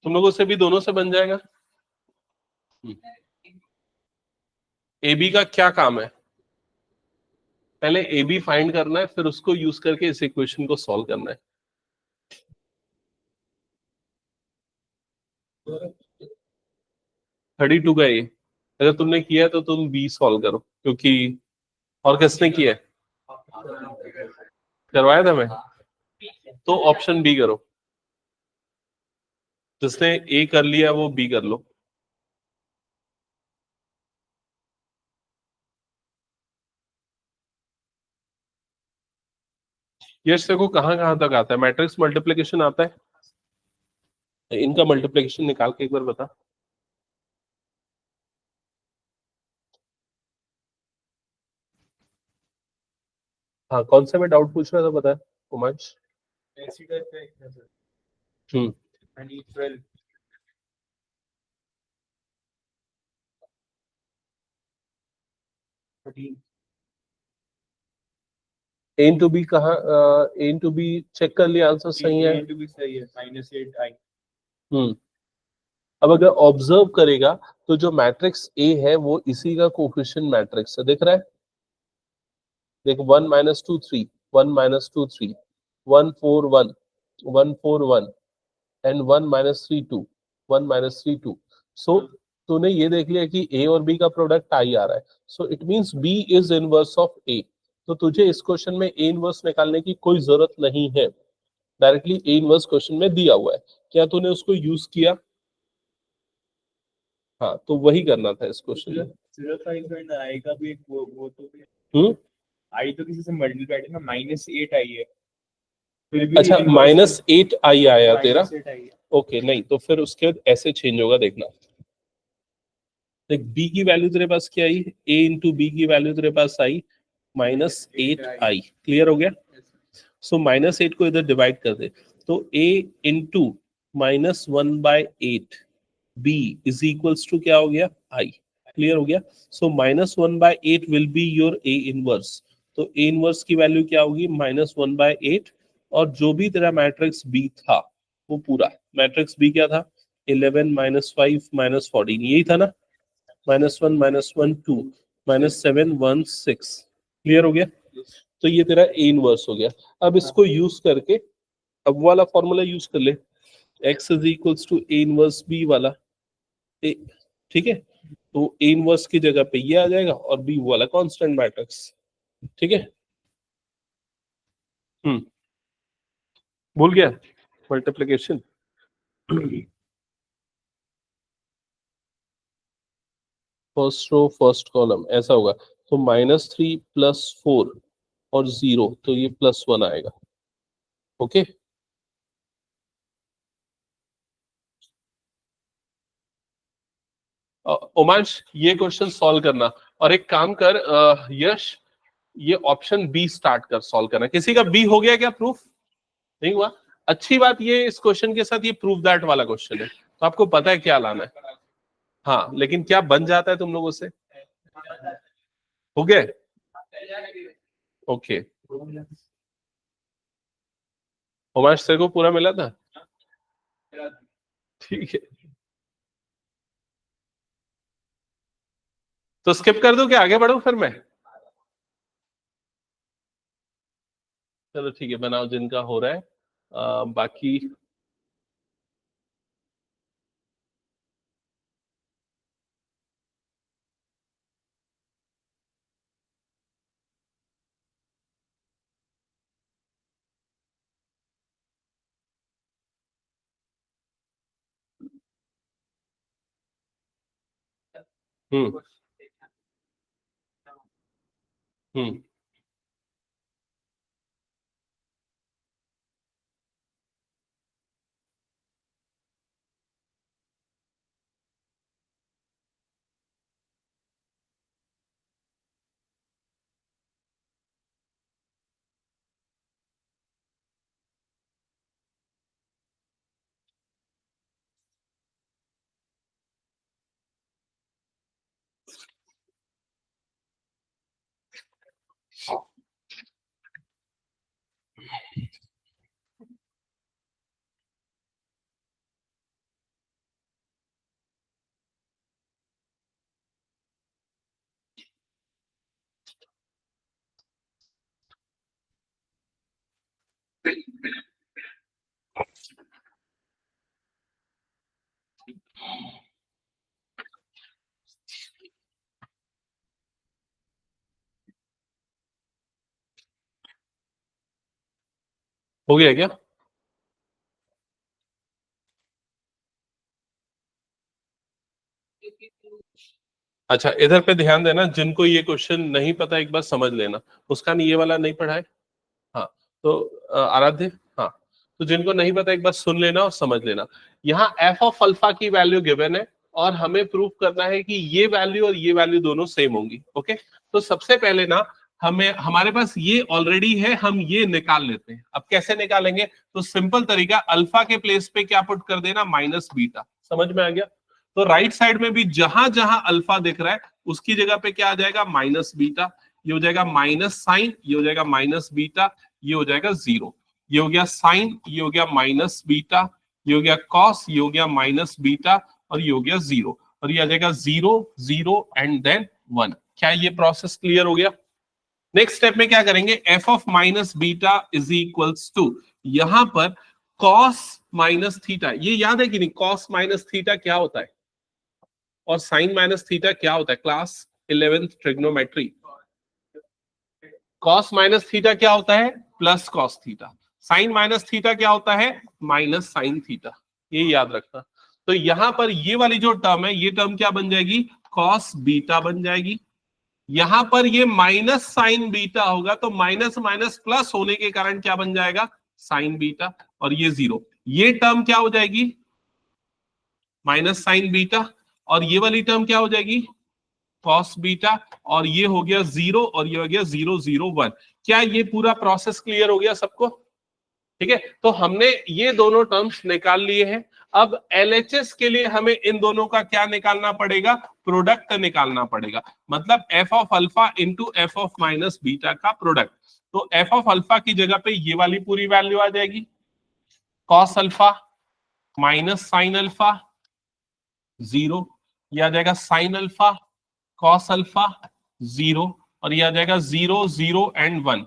तुम लोगों से भी दोनों से बन जाएगा? ए बी का क्या काम है? पहले ए बी फाइंड करना है, फिर उसको यूज करके इस इक्वेशन को सॉल्व करना है। 32 का ए, अगर तुमने किया है तो तुम बी सॉल्व करो, क्योंकि और किसने किया है? करवाया था मैं, तो ऑप्शन बी करो। जिसने ए कर लिया वो बी कर लो। यश देखो कहाँ कहाँ तक आता है, मैट्रिक्स मल्टीप्लिकेशन आता है, इनका मल्टीप्लिकेशन निकाल के एक बार बता। हाँ, कौन से में डाउट पूछ रहा था बता उमांश? हम्म ए टू बी कहाँ, ए टू बी चेक कर लिया, आंसर सही है। हम्म अब अगर ऑब्जर्व करेगा तो जो मैट्रिक्स ए है वो इसी का कोफिशिएंट मैट्रिक्स है, दिख रहा है? देखो 1 - 2 3, 1 - 2 3, 1 4 1, 1 4 1, एंड 1 - 3 2, 1 - 3 2। सो तूने ये देख लिया कि ए और बी का प्रोडक्ट आई आ रहा है, so it means B is inverse of A. तो तुझे इस क्वेश्चन में ए इनवर्स निकालने की कोई जरूरत नहीं है, डायरेक्टली ए इनवर्स क्वेश्चन में दिया हुआ है। क्या तूने उसको यूज किया? हाँ, तो वही करना था इस क्वेश्चन में। आएगा भी एक वो तो आई तो किसी से मल्टीप्लाई है ना, -8 आई है, फिर भी अच्छा -8 आई आया तेरा? ओके, नहीं तो फिर उसके बाद ऐसे चेंज होगा, देखना। देख बी की वैल्यू तेरे पास क्या आई, ए इंटू बी की वैल्यू तेरे पास आई -8 आई, क्लियर हो गया? सो -8 को इधर डिवाइड कर दे, तो a into -1/8 b is equals to क्या हो गया, i, क्लियर हो गया? So -1/8 will be your a inverse. तो a इनवर्स की वैल्यू क्या होगी, -1/8, और जो भी तेरा मैट्रिक्स b था वो पूरा मैट्रिक्स b क्या था, 11 -5 -14, यही था ना? -1 -1 2 -7 1 6, क्लियर हो गया? तो ये तेरा ए इनवर्स हो गया। अब इसको यूज करके अब वाला फॉर्मूला यूज कर ले, x is equals to A inverse B वाला ए, ठीक है? तो ए इनवर्स की जगह पे ये आ जाएगा और बी वाला कांस्टेंट मैट्रिक्स, ठीक है? हम्म भूल गया multiplication? First row first column ऐसा होगा, तो -3 +4 और 0, तो ये +1 आएगा। ओके, उमांश ये क्वेश्चन सॉल्व करना, और एक काम कर यश, ये ऑप्शन बी स्टार्ट कर सॉल्व करना। किसी का बी हो गया क्या, प्रूफ नहीं हुआ? अच्छी बात, ये इस क्वेश्चन के साथ ये प्रूफ दैट वाला क्वेश्चन है, तो आपको पता है क्या लाना है। हाँ, लेकिन क्या बन जाता है तुम लोगों से? हो गए? ओके, उमांश तेरे को पूरा मिला था? ठीक है, तो स्किप कर दूं कि आगे बढ़ूं फिर मैं? चलो ठीक है, बनाओ जिनका हो रहा है, बाकी। हम्म हम्म हो गया क्या? अच्छा, इधर पे ध्यान देना, जिनको ये क्वेश्चन नहीं पता एक बार समझ लेना। मुस्कान ये वाला नहीं पढ़ा है? हाँ, तो आराध्य, हाँ, तो जिनको नहीं पता एक बार सुन लेना और समझ लेना। यहाँ एफ ऑफ अल्फा की वैल्यू गिवन है और हमें प्रूव करना है कि ये वैल्यू और ये वैल्यू दोनों सेम होंगी। ओके, तो सबसे पहले ना हमें, हमारे पास ये ऑलरेडी है, हम ये निकाल लेते हैं। अब कैसे निकालेंगे? तो सिंपल तरीका, अल्फा के प्लेस पे क्या पुट कर देना? Minus beta. समझ में आ गया? तो राइट साइड में भी जहां जहां अल्फा दिख रहा है उसकी जगह पे क्या आ जाएगा? Minus beta. ये हो जाएगा माइनस साइन, ये हो जाएगा माइनस बीटा, ये हो जाएगा जीरो। ये हो गया साइन, ये हो गया माइनस बीटा, ये हो गया कॉस, ये हो गया माइनस बीटा, और ये हो गया जीरो, और ये आ जाएगा zero zero and then one. क्या ये प्रोसेस क्लियर हो गया? नेक्स्ट स्टेप में क्या करेंगे? F of minus beta is equals to, यहां पर कॉस माइनस थीटा, ये याद है कि नहीं? कॉस माइनस थीटा क्या होता है और साइन माइनस थीटा क्या होता है? Class 11th trigonometry. Cos minus theta क्या होता है? Plus cos theta. Sine minus theta क्या होता है? Minus sine theta. ये याद रखना। तो यहां पर ये वाली जो टर्म है, ये टर्म क्या बन जाएगी? कॉस बीटा बन जाएगी। यहां पर ये माइनस साइन बीटा होगा, तो माइनस माइनस प्लस होने के कारण क्या बन जाएगा? साइन बीटा, और ये जीरो। ये टर्म क्या हो जाएगी? माइनस साइन बीटा, और ये वाली टर्म क्या हो जाएगी? कॉस बीटा, और ये हो गया जीरो, और ये हो गया जीरो जीरो वन। क्या ये पूरा प्रोसेस क्लियर हो गया सबको? ठीक है, तो हमने ये दोनों टर्म्स निकाल लिए हैं। अब एलएचएस के लिए हमें इन दोनों का क्या निकालना पड़ेगा? प्रोडक्ट निकालना पड़ेगा। मतलब F of alpha into F of minus beta का प्रोडक्ट। तो एफ ऑफ अल्फा की जगह पे ये वाली पूरी वैल्यू आ जाएगी, cos alpha minus sine alpha zero, ये आ जाएगा sign alpha cos alpha zero, और ये आ जाएगा जीरो जीरो एंड वन।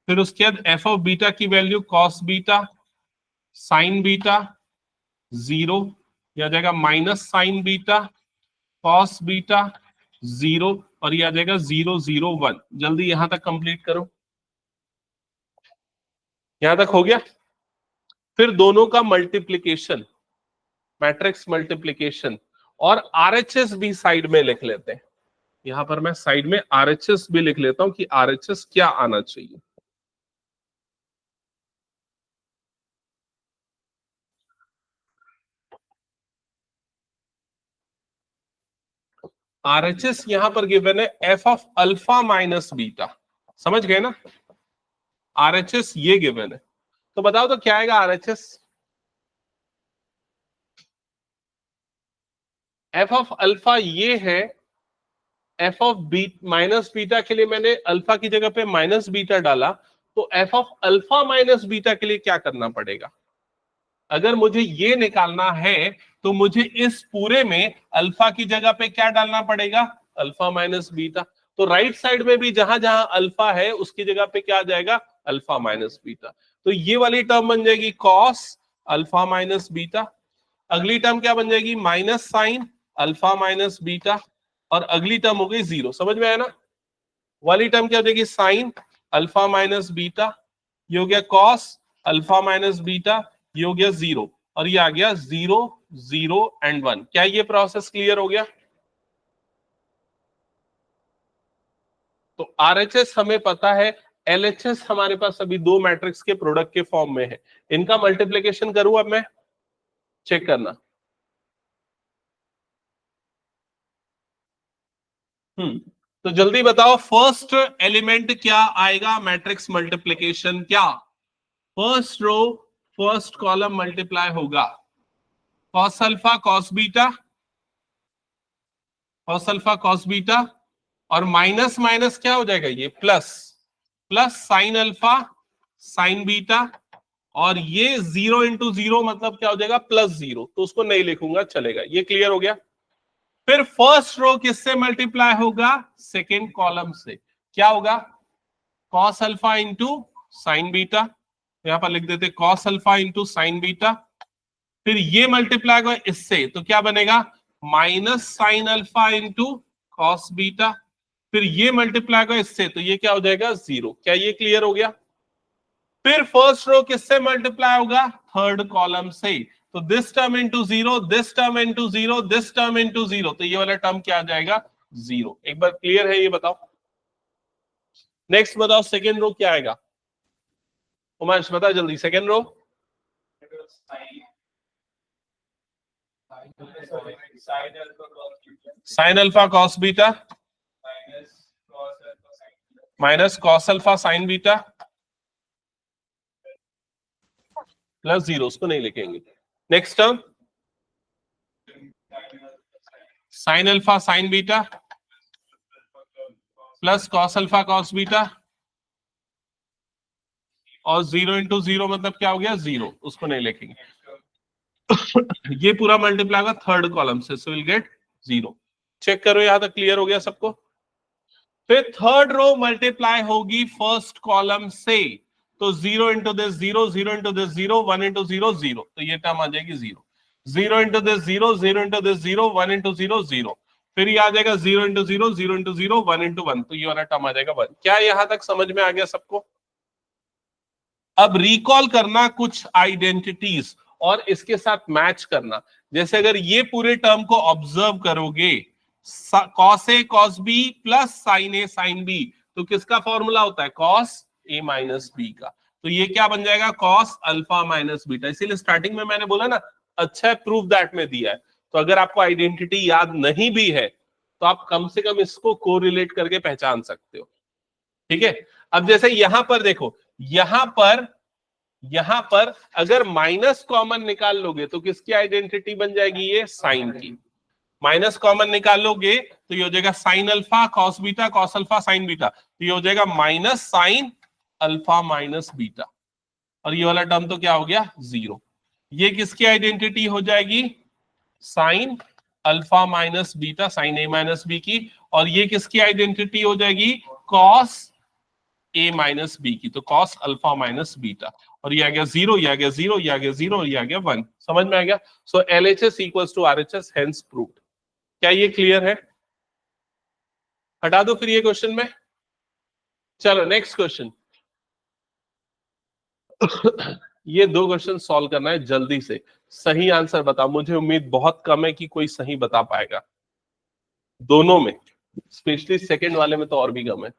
फिर उसके बाद एफ ऑफ बीटा की value cos beta sine beta zero, यह आ जाएगा minus sign beta cos beta zero, और यह आ जाएगा जीरो जीरो वन। जल्दी यहां तक कंप्लीट करो। यहां तक हो गया? फिर दोनों का मल्टीप्लीकेशन, मैट्रिक्स मल्टीप्लीकेशन, और आरएचएस भी साइड में लिख लेते हैं। यहां पर मैं साइड में आरएचएस भी लिख लेता हूं कि आरएचएस क्या आना चाहिए। आरएचएस यहां पर गिवन है F of alpha minus beta. समझ गए ना? आरएचएस ये गिवन है, तो बताओ तो क्या आएगा आरएचएस? एफ ऑफ अल्फा ये है, F of B minus beta के लिए मैंने अल्फा की जगह पे माइनस बीटा डाला, तो F of alpha minus beta के लिए क्या करना पड़ेगा? अगर मुझे ये निकालना है तो मुझे इस पूरे में अल्फा की जगह पे क्या डालना पड़ेगा? Alpha minus beta. तो राइट साइड में भी जहां जहां अल्फा है उसकी जगह पे क्या आ जाएगा? Alpha minus beta. तो ये वाली टर्म बन जाएगी कॉस अल्फा माइनस बीटा। अगली टर्म क्या बन जाएगी? Minus sign alpha minus beta, और अगली टर्म हो गई जीरो। समझ में आया ना? वाली टर्म क्या हो जाएगी? साइन अल्फा माइनस बीटा, ये हो गया कॉस अल्फा माइनस बीटा, ये हो गया जीरो, और ये आ गया जीरो जीरो एंड वन। क्या ये प्रोसेस क्लियर हो गया? तो आरएचएस हमें पता है, एलएचएस हमारे पास अभी दो मैट्रिक्स के प्रोडक्ट के फॉर्म में है। इनका मल्टीप्लीकेशन करूं अब मैं? चेक करना। तो जल्दी बताओ, फर्स्ट एलिमेंट क्या आएगा मैट्रिक्स मल्टीप्लीकेशन? क्या first row first column multiply होगा? Cos alpha cos beta, cos alpha cos beta, और माइनस माइनस क्या हो जाएगा? ये plus, plus sine alpha sine beta, और ये जीरो इंटू जीरो मतलब क्या हो जाएगा? Plus zero. तो उसको नहीं लिखूंगा, चलेगा। ये क्लियर हो गया? फिर फर्स्ट रो किससे मल्टीप्लाई होगा? सेकेंड कॉलम से। क्या होगा? Cos alpha into sine beta, यहां पर लिख देते cos alpha into sine beta. फिर ये मल्टीप्लाई होगा इससे, तो क्या बनेगा? Minus sine alpha into cos beta. फिर ये मल्टीप्लाई होगा इससे, तो ये क्या हो जाएगा? जीरो। क्या ये क्लियर हो गया? फिर फर्स्ट रो किससे मल्टीप्लाई होगा, थर्ड कॉलम से। तो this term into zero, this term into zero, this term into zero, तो ये वाला टर्म क्या आ जाएगा, जीरो। एक बार क्लियर है ये बताओ। नेक्स्ट बताओ सेकेंड रो क्या आएगा, उमेश बता जल्दी, second row. Sine alpha cos beta minus cos alpha sine beta plus zero, उसको नहीं लिखेंगे। Next term sine alpha sine beta plus cos alpha cos beta, और जीरो इंटू जीरो मतलब क्या हो गया, जीरो, उसको नहीं लिखेंगे। ये पूरा मल्टीप्लाई होगा थर्ड कॉलम से, so will get zero. Check करो यहां तक क्लियर हो गया सबको। फिर थर्ड रो मल्टीप्लाई होगी फर्स्ट कॉलम से, तो zero into this zero, zero into this zero, one into zero zero, तो ये टर्म आ जाएगी zero. Zero into this zero, zero into this zero, one into zero zero, फिर ये आ जाएगा zero into zero, zero into zero, one into one, तो ये वाला टर्म आ जाएगा वन। क्या यहां तक समझ में आ गया सबको? अब रिकॉल करना कुछ आइडेंटिटीज और इसके साथ मैच करना। जैसे अगर ये पूरे टर्म को ऑब्जर्व करोगे, cos A cos B plus sign A sine B, तो किसका फॉर्मूला होता है, कॉस ए माइनस बी का। तो ये क्या बन जाएगा, कॉस अल्फा माइनस बीटा। इसीलिए स्टार्टिंग में मैंने बोला ना, अच्छा प्रूफ दैट में दिया है। तो अगर आपको आइडेंटिटी याद नहीं भी है तो आप कम से कम इसको कोरिलेट करके पहचान सकते हो। ठीक है, अब जैसे यहां पर देखो, यहां पर अगर माइनस कॉमन निकाल लोगे तो किसकी आइडेंटिटी बन जाएगी, ये साइन की। माइनस कॉमन निकालोगे तो ये हो जाएगा sign alpha cos beta, cos alpha sine beta, तो ये हो जाएगा minus sign alpha minus beta, और ये वाला टर्म तो क्या हो गया, जीरो। ये किसकी आइडेंटिटी हो जाएगी, sine alpha minus beta, sine A minus B की, और ये किसकी आइडेंटिटी हो जाएगी, कॉस ए माइनस बी की, तो कॉस अल्फा माइनस बीटा, और ये आ गया जीरो, ये आ गया जीरो, ये आ गया जीरो, और ये आ गया वन। समझ में आ गया? So LHS equals to RHS, hence proved. क्या ये क्लियर है? हटा दो फिर ये क्वेश्चन में। चलो नेक्स्ट क्वेश्चन। ये दो क्वेश्चन सॉल्व करना है जल्दी से। सही आंसर बताओ, मुझे उम्मीद बहुत कम है कि कोई सही बता पाएगा दोनों में, स्पेशली सेकंड वाले में तो और भी कम है।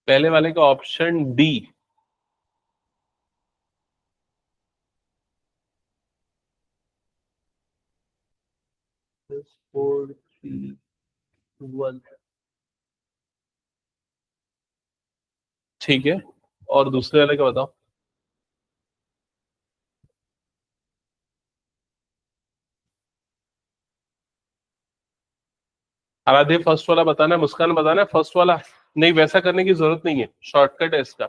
पहले वाले का option D. Four three one, ठीक है, और दूसरे वाले का बताओ। आराध्य फर्स्ट वाला बताना है, मुस्कान बताना है फर्स्ट वाला। नहीं, वैसा करने की जरूरत नहीं है, शॉर्टकट है इसका।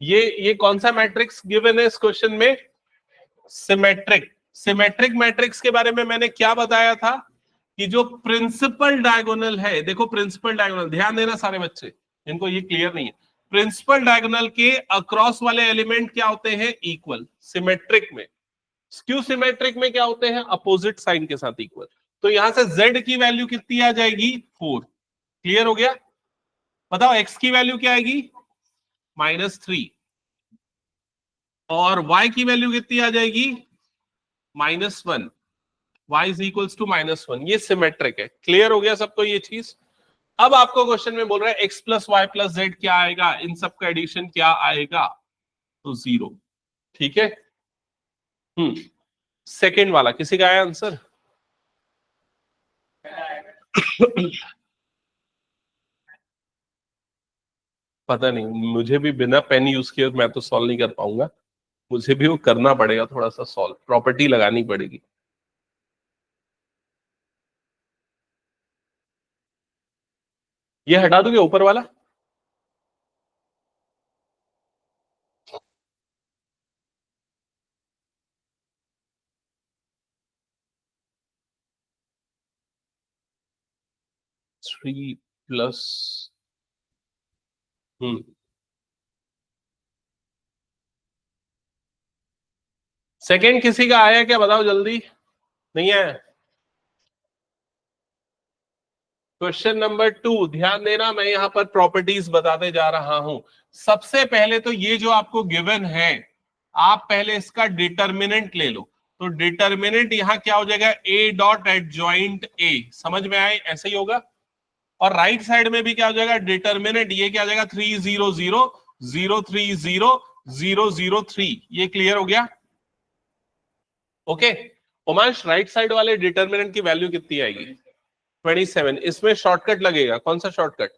ये कौन सा मैट्रिक्स गिवन है इस क्वेश्चन में, सिमेट्रिक। सिमेट्रिक मैट्रिक्स के बारे में मैंने क्या बताया था, कि जो प्रिंसिपल डायगोनल है, देखो प्रिंसिपल डायगोनल, ध्यान देना सारे बच्चे जिनको ये क्लियर नहीं है, प्रिंसिपल डायगोनल के अक्रॉस वाले एलिमेंट क्या होते हैं, इक्वल। सिमेट्रिक में, स्क्यू सिमेट्रिक में क्या होते हैं, अपोजिट साइन के साथ इक्वल। तो यहां से z की वैल्यू कितनी आ जाएगी, 4। क्लियर हो गया? बताओ x की वैल्यू क्या आएगी, -3, और y की वैल्यू कितनी आ जाएगी, -1। y is equals to -1। ये सिमेट्रिक है। क्लियर हो गया सबको ये चीज? अब आपको क्वेश्चन में बोल रहा है x plus Y plus Z क्या आएगा, इन सब का एडिशन क्या आएगा, तो 0। ठीक है। सेकेंड वाला किसी का आया आंसर? पता नहीं, मुझे भी बिना पेन यूज किए मैं तो सॉल्व नहीं कर पाऊंगा। मुझे भी वो करना पड़ेगा, थोड़ा सा सॉल्व, प्रॉपर्टी लगानी पड़ेगी। ये हटा दोगे ऊपर वाला? थ्री प्लस, हम्म सेकेंड किसी का आया क्या, बताओ जल्दी। नहीं आया। क्वेश्चन नंबर 2, ध्यान देना, मैं यहां पर प्रॉपर्टीज बताते जा रहा हूं। सबसे पहले तो ये जो आपको गिवन है, आप पहले इसका डिटर्मिनेंट ले लो। तो डिटर्मिनेंट यहां क्या हो जाएगा, ए डॉट एडजॉइंट ए, समझ में आए, ऐसे ही होगा। और राइट साइड में भी क्या हो जाएगा डिटर्मिनेंट, ये क्या हो जाएगा 300,030,003, ये क्लियर हो गया। ओके उमांश, राइट साइड वाले डिटर्मिनेंट की वैल्यू कितनी आएगी, 27। इसमें शॉर्टकट लगेगा, कौन सा शॉर्टकट,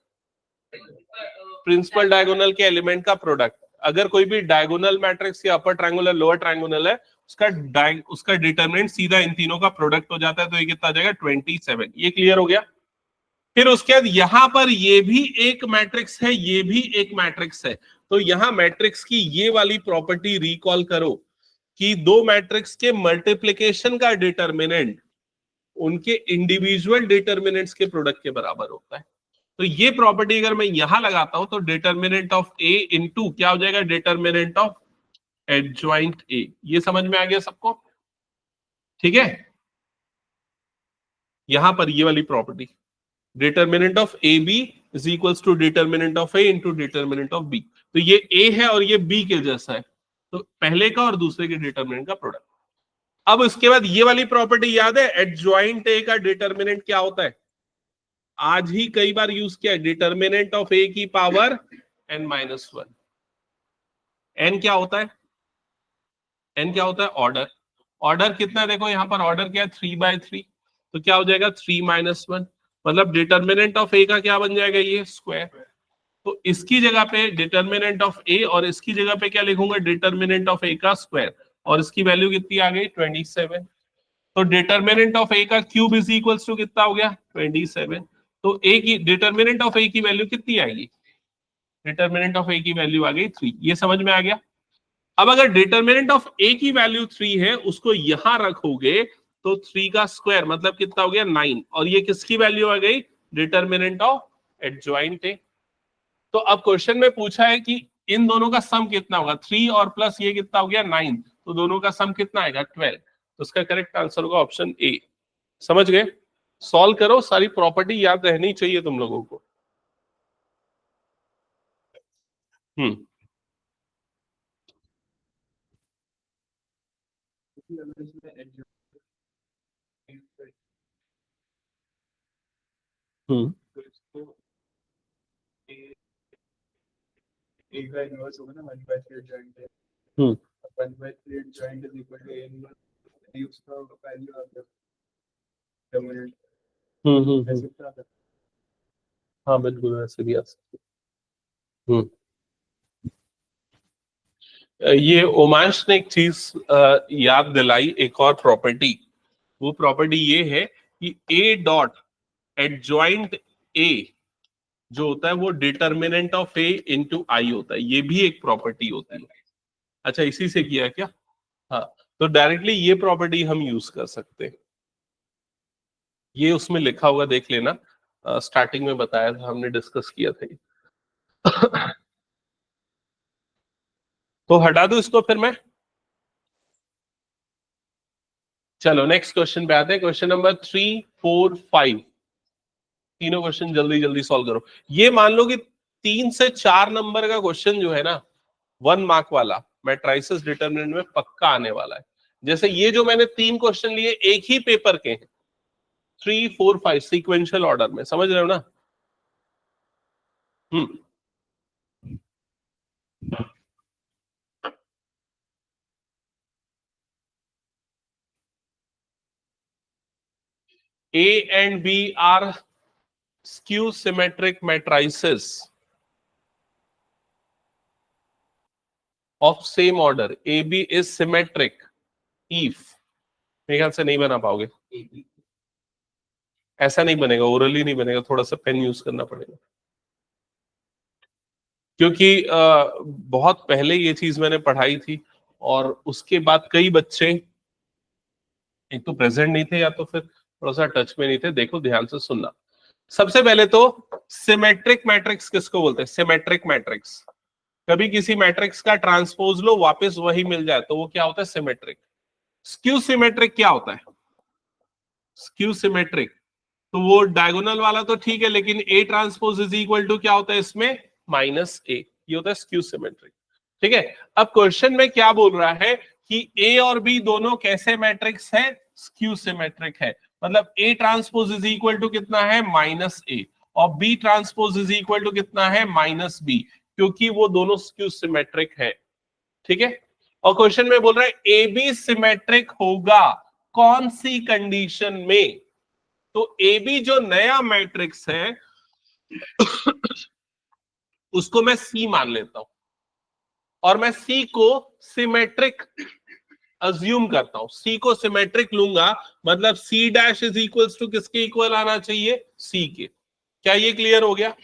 प्रिंसिपल डायगोनल के एलिमेंट का प्रोडक्ट। अगर कोई भी डायगोनल मैट्रिक्स या अपर ट्रायंगुलर लोअर ट्रायंगुलर है, उसका डिटरमिनेंट सीधा इन तीनों का प्रोडक्ट हो जाता है, तो ये कितना आ जाएगा 27। ये क्लियर हो गया। फिर उसके बाद यहां पर ये भी एक मैट्रिक्स है, ये भी एक मैट्रिक्स है, तो यहां मैट्रिक्स की ये वाली प्रॉपर्टी रिकॉल करो कि दो मैट्रिक्स के मल्टीप्लिकेशन का डिटरमिनेंट उनके इंडिविजुअल डिटरमिनेंट्स के प्रोडक्ट के बराबर होता है। तो ये प्रॉपर्टी अगर मैं यहां लगाता हूं तो डिटरमिनेंट ऑफ ए इनटू क्या हो जाएगा, डिटरमिनेंट ऑफ एडजॉइंट ए। ये समझ में आ गया सबको, ठीक है। यहां पर ये वाली property, determinant of A B is equals to determinant of A into determinant of B. तो ये ए है और ये बी के जैसा है, तो पहले का और दूसरे के डिटरमिनेंट का प्रोडक्ट। अब उसके बाद ये वाली प्रॉपर्टी याद है, एडजॉइंट ए का डिटरमिनेंट क्या होता है, आज ही कई बार यूज किया, डिटरमिनेंट ऑफ ए की पावर n-1। n क्या होता है, n क्या होता है, ऑर्डर। ऑर्डर कितना है, देखो यहां पर ऑर्डर क्या है 3/3, तो क्या हो जाएगा 3-1, मतलब डिटरमिनेंट ऑफ ए का क्या बन जाएगा, ये स्क्वायर। तो इसकी जगह पे डिटरमिनेंट ऑफ ए और इसकी जगह पे क्या लिखूंगा, डिटरमिनेंट ऑफ ए का स्क्वायर, और इसकी वैल्यू कितनी आ गई 27। तो डिटरमिनेंट ऑफ ए का क्यूब इज इक्वल्स टू कितना हो गया 27। तो ए की डिटरमिनेंट ऑफ ए की वैल्यू कितनी आएगी, डिटरमिनेंट ऑफ ए की वैल्यू आ गई 3। ये समझ में आ गया। अब अगर डिटरमिनेंट ऑफ ए की वैल्यू 3 है, उसको यहां रखोगे तो 3 का स्क्वायर मतलब कितना हो गया 9, और ये किसकी वैल्यू आ गई, डिटरमिनेंट ऑफ एडजॉइंट ए। तो अब क्वेश्चन में पूछा है कि इन दोनों का सम कितना होगा, 3 और प्लस ये कितना हो गया 9, तो दोनों का सम कितना आएगा 12। तो उसका करेक्ट आंसर होगा ऑप्शन ए। समझ गए, सॉल्व करो, सारी प्रॉपर्टी याद रहनी चाहिए तुम लोगों को। हम्म हम्म एक का इनवर्स होगा ना 1/3 एडजॉइंट है, हम्म 1/3 adjoint is equal to a inverse, ये उसका वैल्यू आ गया डिटरमिनेंट। ऐसे क्या आता है, हाँ बिल्कुल वैसे भी आ सकती है। ये ओमांश ने एक चीज याद दिलाई, एक और प्रॉपर्टी। वो प्रॉपर्टी ये है कि ए डॉट एडजॉइंट ए जो होता है वो डिटरमिनेंट ऑफ ए इंटू आई होता है, ये भी एक प्रॉपर्टी होती है। अच्छा इसी से किया क्या, हाँ, तो डायरेक्टली ये प्रॉपर्टी हम यूज कर सकते हैं। ये उसमें लिखा होगा, देख लेना, स्टार्टिंग में बताया था, हमने डिस्कस किया था ये। तो हटा दो इसको फिर मैं। चलो नेक्स्ट क्वेश्चन पे आते हैं, क्वेश्चन नंबर 3, 4, 5। तीनों क्वेश्चन जल्दी जल्दी सॉल्व करो। ये मान लो कि 3 से 4 नंबर का क्वेश्चन जो है ना 1 मार्क वाला मैट्रिसेस डिटरमिनेंट में पक्का आने वाला है। जैसे ये जो मैंने 3 क्वेश्चन लिए एक ही पेपर के हैं, 3, 4, 5 सीक्वेंशियल ऑर्डर में, समझ रहे हो ना। हम्म A and B are skew symmetric matrices of same order. AB is symmetric if, मेरे ख्याल से नहीं बना पाओगे, ऐसा नहीं बनेगा, ओरली नहीं बनेगा, थोड़ा सा पेन यूज करना पड़ेगा, क्योंकि बहुत पहले ये चीज मैंने पढ़ाई थी और उसके बाद कई बच्चे एक तो प्रेजेंट नहीं थे या तो फिर थोड़ा सा टच में नहीं थे। देखो ध्यान से सुनना। सबसे पहले तो सिमेट्रिक मैट्रिक्स किसको बोलते हैं, सिमेट्रिक मैट्रिक्स। कभी किसी मैट्रिक्स का ट्रांसपोज लो वापस वही मिल जाए तो वो क्या होता है, सिमेट्रिक। स्क्यू सिमेट्रिक क्या होता है? स्क्यू सिमेट्रिक तो वो डायगोनल वाला तो ठीक है, लेकिन A transpose is equal to क्या होता है इसमें? Minus A. ये होता है स्क्यू सिमेट्रिक। ठीक है, अब क्वेश्चन में क्या बोल रहा है कि ए और बी दोनों कैसे मैट्रिक्स है? स्क्यू सिमेट्रिक है। मतलब A transpose is equal to कितना है? माइनस ए, और B transpose is equal to कितना है? माइनस बी, क्योंकि वो दोनों स्क्यू सिमेट्रिक है। ठीक है, और क्वेश्चन में बोल रहा है ए बी सिमेट्रिक होगा कौन सी कंडीशन में? तो ए बी जो नया मैट्रिक्स है उसको मैं सी मान लेता हूं, और मैं सी को सिमेट्रिक अज्यूम करता हूं। सी को सिमेट्रिक लूंगा, मतलब C dash is equals to किसके इक्वल आना चाहिए? सी के। क्या ये क्लियर हो गया?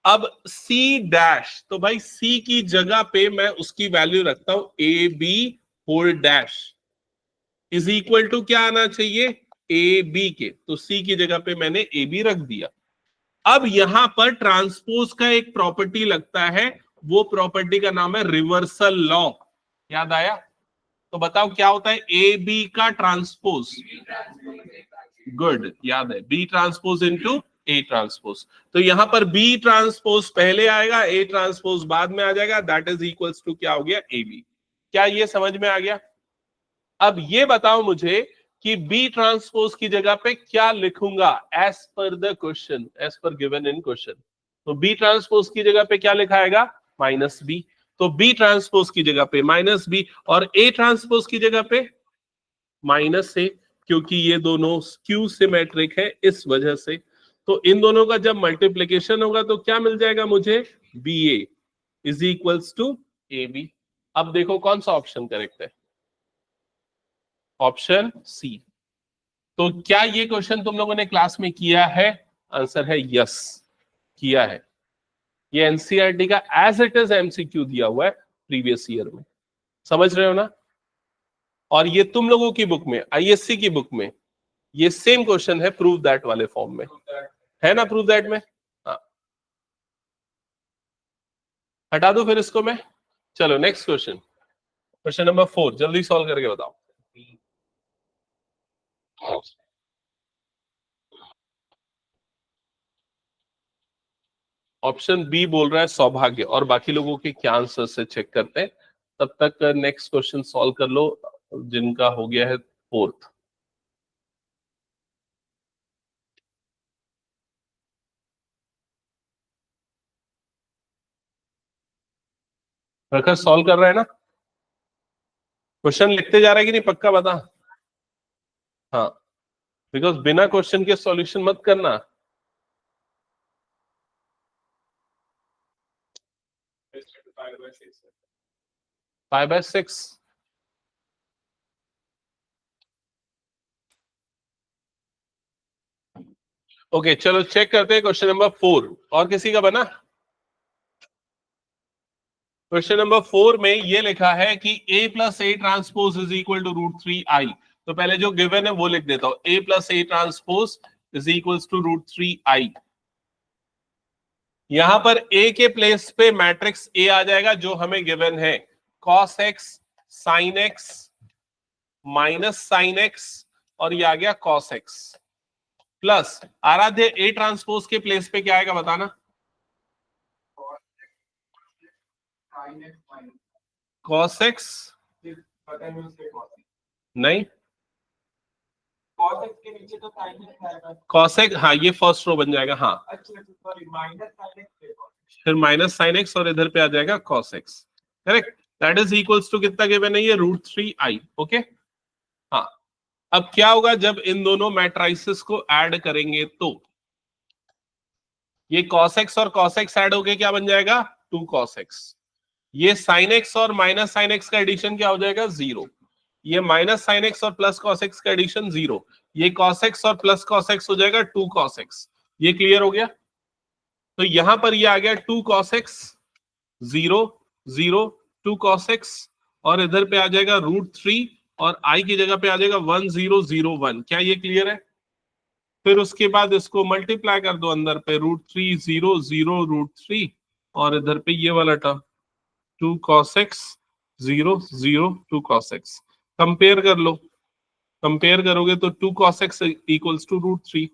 अब सी डैश, तो भाई सी की जगह पे मैं उसकी वैल्यू रखता हूं A B whole dash is equal to क्या आना चाहिए? ए बी के। तो सी की जगह पे मैंने ए बी रख दिया। अब यहां पर ट्रांसपोज का एक प्रॉपर्टी लगता है, वो प्रॉपर्टी का नाम है रिवर्सल लॉ। याद आया? तो बताओ क्या होता है ए बी का ट्रांसपोज? गुड, याद है, B transpose into A transpose. तो यहां पर बी ट्रांसपोज पहले आएगा, ए ट्रांसपोज बाद में आ जाएगा, दैट इज इक्वल्स टू क्या हो गया? A B. क्या ये समझ में आ गया? अब ये बताओ मुझे कि बी ट्रांसपोज की जगह पे क्या लिखूंगा as per the question, as per given in question. तो बी ट्रांसपोज की जगह पे क्या लिखाएगा? Minus B. तो बी ट्रांसपोज की जगह पे माइनस बी, और ए ट्रांसपोज की जगह पे माइनस ए, क्योंकि ये दोनों स्क्यू सिमेट्रिक है इस वजह से। तो इन दोनों का जब मल्टीप्लीकेशन होगा तो क्या मिल जाएगा मुझे? B A is equals to A B. अब देखो कौन सा ऑप्शन करेक्ट है? Option C. तो क्या ये क्वेश्चन तुम लोगों ने क्लास में किया है? आंसर है यस, किया है। ये एनसीईआरटी का एज इट इज एमसीक्यू दिया हुआ है प्रीवियस ईयर में। समझ रहे हो ना? और ये तुम लोगों की बुक में, आईएससी की बुक में, ये सेम क्वेश्चन है प्रूव दैट वाले फॉर्म में, है ना? प्रूव दैट में हाँ। हटा दो फिर इसको मैं। चलो नेक्स्ट क्वेश्चन, क्वेश्चन नंबर 4, जल्दी सॉल्व करके बताओ। ऑप्शन बी बोल रहा है सौभाग्य, और बाकी लोगों के क्या आंसर से चेक करते हैं। तब तक नेक्स्ट क्वेश्चन सॉल्व कर लो जिनका हो गया है 4th। प्रखर सॉल्व कर रहा है ना? क्वेश्चन लिखते जा रहा है कि नहीं पक्का बता? हाँ, बिकॉज बिना क्वेश्चन के सॉल्यूशन मत करना। 5/6। ओके चलो चेक करते हैं क्वेश्चन नंबर 4। और किसी का बना? क्वेश्चन नंबर 4 में ये लिखा है कि a plus A transpose is equal to √3i। तो पहले जो गिवन है वो लिख देता हूं, a plus A transpose is equal to √3i। यहां पर a के प्लेस पे मैट्रिक्स a आ जाएगा जो हमें गिवन है, cos x sin x minus sin x, और ये आ गया cos x प्लस आराध्य a ट्रांसपोज के प्लेस पे क्या आएगा बताना? cos x नहीं, cos x के नीचे तो sin x आएगा। cos x, हाँ ये फर्स्ट रो बन जाएगा। हाँ अच्छा सॉरी, माइनस sin x फिर माइनस sin x और इधर पे आ जाएगा cos x। Correct, that is equals to कितना गिवन है ये? √3i। ओके हाँ, अब क्या होगा जब इन दोनों मैट्रिसेस को ऐड करेंगे? तो ये cos x और cos x ऐड होके क्या बन जाएगा? 2 cos x। ये sin x और माइनस sin x का एडिशन क्या हो जाएगा? 0। ये माइनस sin x और प्लस cos x का एडिशन 0। ये cos x और प्लस cos x हो जाएगा 2 cos x। ये क्लियर हो गया? तो यहां पर ये आ गया 2 cos x 0 0 2 cos x, और इधर पे आ जाएगा √3, और i की जगह पे आ जाएगा 1 0 0 1। क्या ये क्लियर है? फिर उसके बाद इसको मल्टीप्लाई कर दो अंदर पे, √3 0 0 √3, और इधर पे ये वाला term 2 cos x 0 0 2 cos x। Compare कर लो, कंपेयर करोगे तो 2 cos x इक्वल्स टू √3,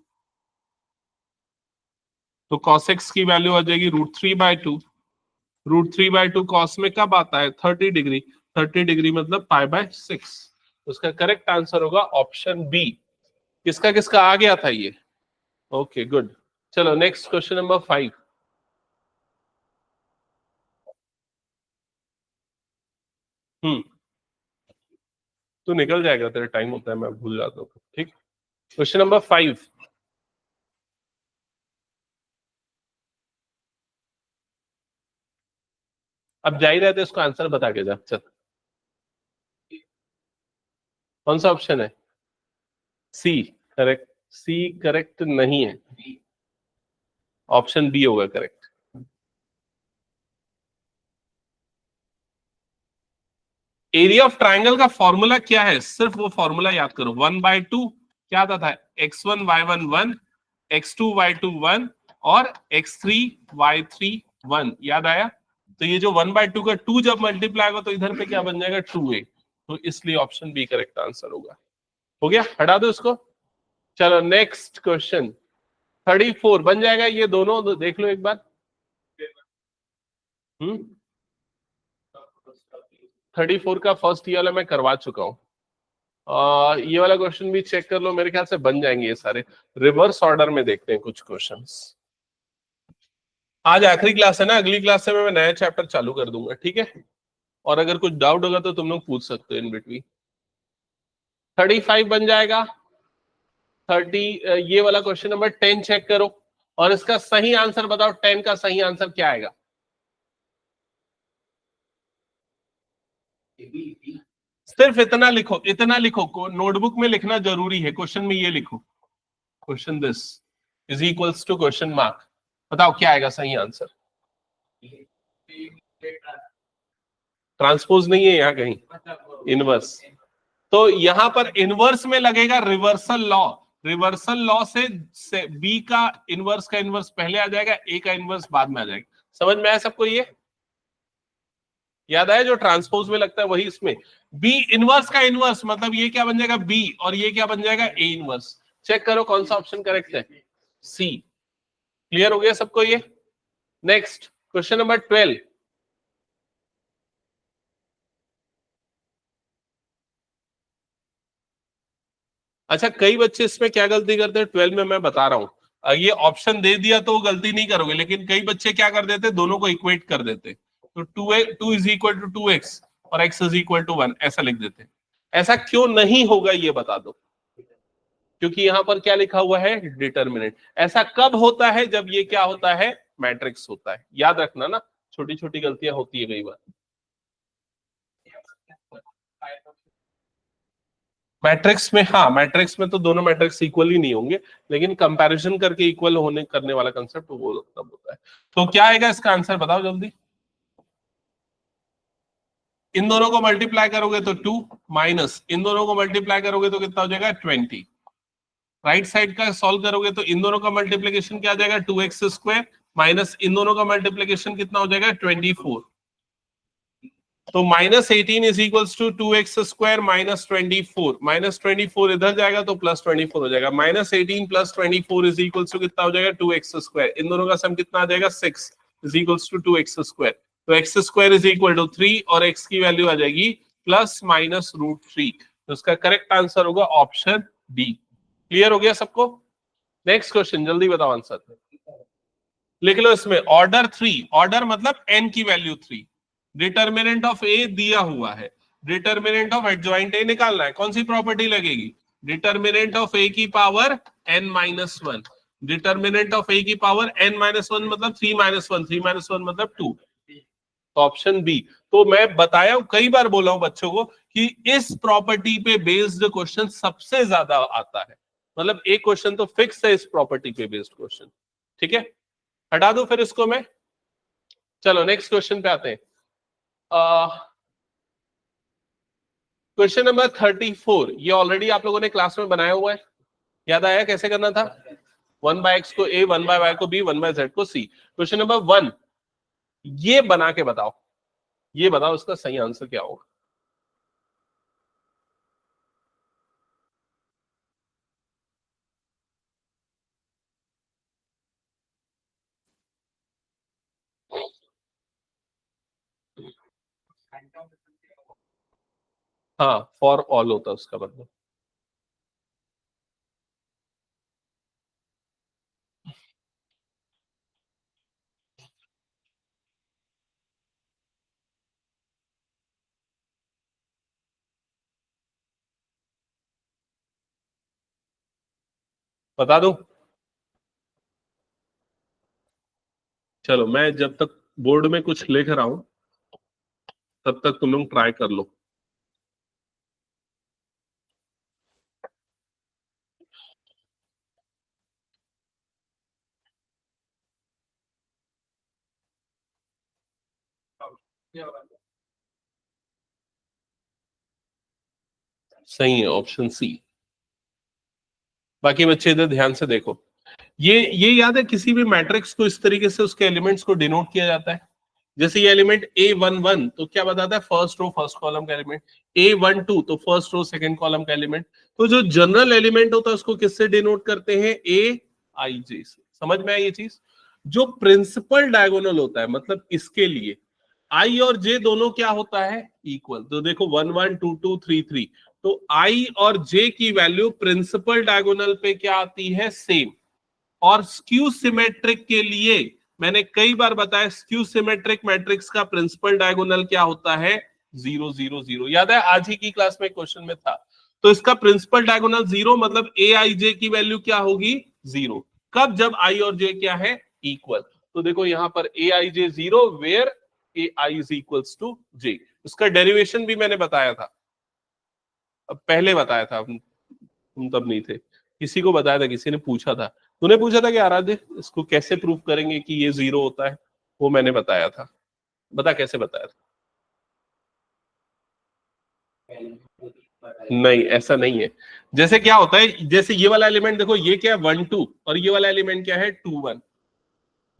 तो cos x की वैल्यू आ जाएगी √3/2। √3/2 cos में कब आता है? 30 डिग्री। 30 डिग्री मतलब π/6। उसका करेक्ट आंसर होगा ऑप्शन बी। किसका किसका आ गया था ये? Okay good. चलो नेक्स्ट क्वेश्चन नंबर 5। तो निकल जाएगा, तेरा टाइम होता है, मैं भूल जाता हूँ। ठीक, क्वेश्चन नंबर 5। अब जा ही रहे थे, इसको आंसर बता के जा। चल, कौन सा ऑप्शन है? C correct. सी करेक्ट नहीं है, ऑप्शन बी होगा करेक्ट। एरिया ऑफ ट्राइंगल का फॉर्मूला क्या है? सिर्फ वो फॉर्मूला याद करो। 1/2 क्या आता था? x1 y1 1, x2 y2 1 और x3 y3 1। याद आया? तो ये जो 1/2 का 2 जब मल्टीप्लाई होगा तो इधर पे क्या बन जाएगा? 2a। तो इसलिए ऑप्शन बी करेक्ट आंसर होगा। हो गया, हटा दो इसको। चलो नेक्स्ट क्वेश्चन 34 बन जाएगा। ये दोनों देख लो एक बार। 34 का फर्स्ट ईयर मैं करवा चुका हूं। ये वाला क्वेश्चन भी चेक कर लो, मेरे ख्याल से बन जाएंगे ये सारे। रिवर्स ऑर्डर में देखते हैं कुछ क्वेश्चंस। आज आखिरी क्लास है ना, अगली क्लास से मैं नया चैप्टर चालू कर दूंगा, ठीक है? और अगर कुछ डाउट होगा तो तुम लोग पूछ सकते हो इन बिटवीन। 35 बन जाएगा। 30 ये वाला क्वेश्चन नंबर 10 चेक करो और इसका सही आंसर बताओ। 10 का सही आंसर क्या आएगा? सिर्फ इतना लिखो, इतना लिखो, नोटबुक में लिखना जरूरी है। क्वेश्चन में ये लिखो, question this is equals to question mark. बताओ क्या आएगा सही आंसर? ट्रांसपोज नहीं है यहाँ कहीं, इनवर्स। तो यहां पर इनवर्स में लगेगा रिवर्सल लॉ। रिवर्सल लॉ से बी का इनवर्स पहले आ जाएगा, ए का इनवर्स बाद में आ जाएगा। समझ में आया सबको? ये याद आया? जो ट्रांसपोज में लगता है वही इसमें। बी इनवर्स का इनवर्स मतलब ये क्या बन जाएगा? बी। और ये क्या बन जाएगा? A inverse. चेक करो कौन सा ऑप्शन करेक्ट है। सी। क्लियर हो गया सबको ये? Next question number 12। अच्छा, कई बच्चे इसमें क्या गलती करते हैं 12 में, मैं बता रहा हूं। ये ऑप्शन दे दिया तो वो गलती नहीं करोगे, लेकिन कई बच्चे क्या कर देते, दोनों को इक्वेट कर देते। तो 2 इज इक्वल टू 2x और x इज इक्वल टू 1 ऐसा लिख देते। ऐसा क्यों नहीं होगा ये बता दो। क्योंकि यहां पर क्या लिखा हुआ है? डिटर्मिनेंट। ऐसा कब होता है? जब ये क्या होता है? मैट्रिक्स होता है। याद रखना ना, छोटी छोटी गलतियां होती है कई बार। मैट्रिक्स में, हाँ मैट्रिक्स में तो दोनों मैट्रिक्स इक्वल ही नहीं होंगे, लेकिन कंपैरिजन करके इक्वल होने करने वाला कंसेप्ट वो तब होता है। तो क्या आएगा इसका आंसर? बताओ जल्दी। इन दोनों को मल्टीप्लाई करोगे तो 2 माइनस इन दोनों को मल्टीप्लाई करोगे तो कितना हो जाएगा? 20। राइट साइड का सॉल्व करोगे तो इन दोनों का मल्टीप्लीकेशन क्या आ जाएगा? 2x² माइनस इन दोनों का मल्टीप्लीकेशन कितना हो जाएगा? 24। तो -18 is equals to 2x² minus 24। -24 इधर जाएगा तो +24 हो जाएगा। -18 + 24 इज इक्वल्स टू कितना हो जाएगा? 2x²। इन दोनों का सम कितना आ जाएगा? 6 इज इक्वल्स टू 2x²। तो x² इज इक्वल टू 3 और x की वैल्यू आ जाएगी ±√3। तो इसका करेक्ट आंसर होगा ऑप्शन डी। क्लियर हो गया सबको? नेक्स्ट क्वेश्चन, जल्दी बताओ आंसर। लिख लो इसमें ऑर्डर 3। ऑर्डर मतलब n की वैल्यू 3। डिटर्मिनेंट ऑफ ए दिया हुआ है, डिटर्मिनेंट ऑफ एडजॉइंट ए निकालना है। कौन सी प्रॉपर्टी लगेगी? डिटर्मिनेंट ऑफ ए की power n-1। Determinant of A की पावर n-1 मतलब 3-1, 3-1 मतलब 2। तो ऑप्शन बी। तो मैं बताया हूं, कई बार बोला हूं बच्चों को कि इस प्रॉपर्टी पे बेस्ड क्वेश्चन सबसे ज्यादा आता है। मतलब एक क्वेश्चन तो फिक्स है इस प्रॉपर्टी पे बेस्ड क्वेश्चन। ठीक है, हटा दो फिर इसको मैं। चलो नेक्स्ट क्वेश्चन पे आते हैं। क्वेश्चन नंबर 34 ये ऑलरेडी आप लोगों ने क्लास में बनाया हुआ है। याद आया कैसे करना था? 1/x को a, 1/y को b, 1/z को c। क्वेश्चन नंबर 1 ये बना के बताओ, ये बताओ इसका सही आंसर क्या होगा। हाँ, फॉर ऑल होता है उसका मतलब। बता दूं? चलो, मैं जब तक बोर्ड में कुछ लिख रहा हूं तब तक तुम लोग ट्राई कर लो। सही है ऑप्शन सी। बाकी बच्चे इधर ध्यान से देखो। ये याद है किसी भी मैट्रिक्स को इस तरीके से उसके एलिमेंट्स को डिनोट किया जाता है। जैसे ये एलिमेंट A11 तो क्या बताता है? फर्स्ट रो फर्स्ट कॉलम का एलिमेंट। A12 तो फर्स्ट रो सेकंड कॉलम का एलिमेंट। तो जो जनरल एलिमेंट होता है उसको किससे डिनोट करते हैं? AIJ से। समझ में आई ये चीज? जो प्रिंसिपल डायगोनल होता है, मतलब इसके लिए I और J दोनों क्या होता है? इक्वल। तो देखो 1 1 2 2 3 3, तो I और J की वैल्यू प्रिंसिपल डायगोनल पे क्या आती है? सेम। और स्क्यू सिमेट्रिक के लिए मैंने कई बार बताया, स्क्यू सिमेट्रिक मैट्रिक्स का प्रिंसिपल डायगोनल क्या होता है? 0 0 0। याद है आज ही की क्लास में क्वेश्चन में था। तो इसका प्रिंसिपल डायगोनल 0, मतलब AIJ की वैल्यू क्या होगी? 0। कब? जब I और J क्या है? इक्वल। तो देखो यहां पर AIJ 0 where AI is equals to J। उसका डेरिवेशन भी मैंने बताया था, अब पहले बताया था, तुम तब नहीं थे। किसी को बताया था, किसी ने पूछा था। तूने पूछा था कि आराध्य इसको कैसे प्रूव करेंगे कि ये 0 होता है? वो मैंने बताया था। बता कैसे बताया था? नहीं, ऐसा नहीं है। जैसे क्या होता है, जैसे ये वाला एलिमेंट देखो, ये क्या है? 1 2, और ये वाला एलिमेंट क्या है? 2 1।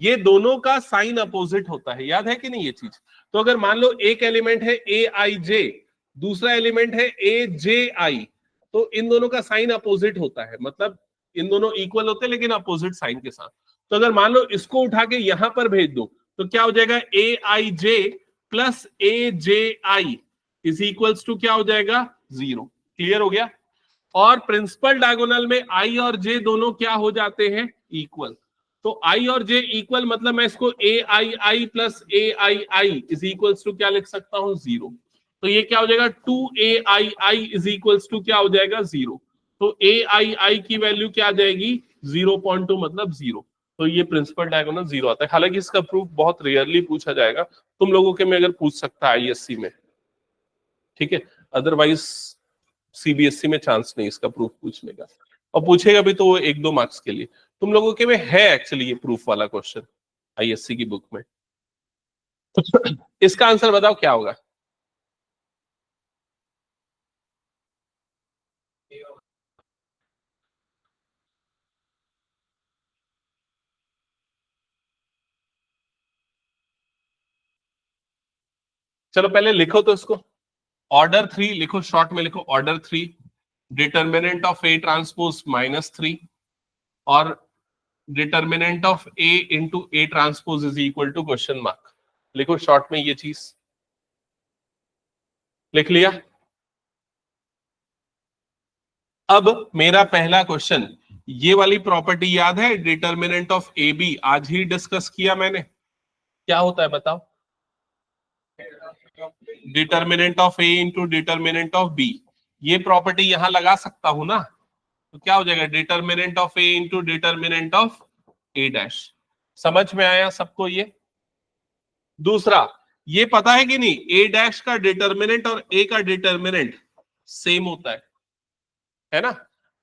ये दोनों का साइन अपोजिट होता है, याद है कि नहीं ये चीज? तो अगर मान लो एक एलिमेंट है AIJ, दूसरा एलिमेंट है AJI, तो इन दोनों का साइन अपोजिट होता है, मतलब इन दोनों इक्वल होते हैं लेकिन अपोजिट साइन के साथ। तो अगर मान लो इसको उठा के यहां पर भेज दो तो क्या हो जाएगा? AIJ plus AJI is equals to क्या हो जाएगा? 0। क्लियर हो गया? और प्रिंसिपल डायगोनल में I और J दोनों क्या हो जाते हैं? इक्वल। तो I और J इक्वल, मतलब मैं इसको AII plus AII is equals to क्या लिख सकता हूं? 0। तो ये क्या हो जाएगा? 2AII इज इक्वल्स टू क्या हो जाएगा? 0। तो AII की वैल्यू क्या आ जाएगी? 0.2, मतलब 0। तो ये प्रिंसिपल डायगोनल 0 आता है। हालांकि इसका प्रूफ बहुत रेयरली पूछा जाएगा, तुम लोगों के में अगर पूछ सकता है ISC में, ठीक है, अदरवाइज CBSE में चांस नहीं इसका प्रूफ पूछने का। और पूछेगा भी तो वो 1 2 मार्क्स के लिए। तुम लोगों के में है एक्चुअली ये प्रूफ वाला क्वेश्चन ISC की बुक में। इसका आंसर बताओ क्या होगा? चलो पहले लिखो तो इसको। ऑर्डर 3 लिखो, शॉर्ट में लिखो order 3, determinant of A transpose -3, और determinant of A into A transpose is equal to question mark. लिखो शॉर्ट में ये चीज। लिख लिया? अब मेरा पहला क्वेश्चन, ये वाली प्रॉपर्टी याद है? डिटर्मिनेंट ऑफ ए बी, आज ही डिस्कस किया मैंने। क्या होता है बताओ? Determinant of A into determinant of B. ये प्रॉपर्टी यहां लगा सकता हूं ना? तो क्या हो जाएगा? Determinant of A into determinant of A dash. समझ में आया सबको ये? दूसरा, ये पता है कि नहीं, ए डैश का डिटर्मिनेंट और ए का डिटर्मिनेंट सेम होता है ना?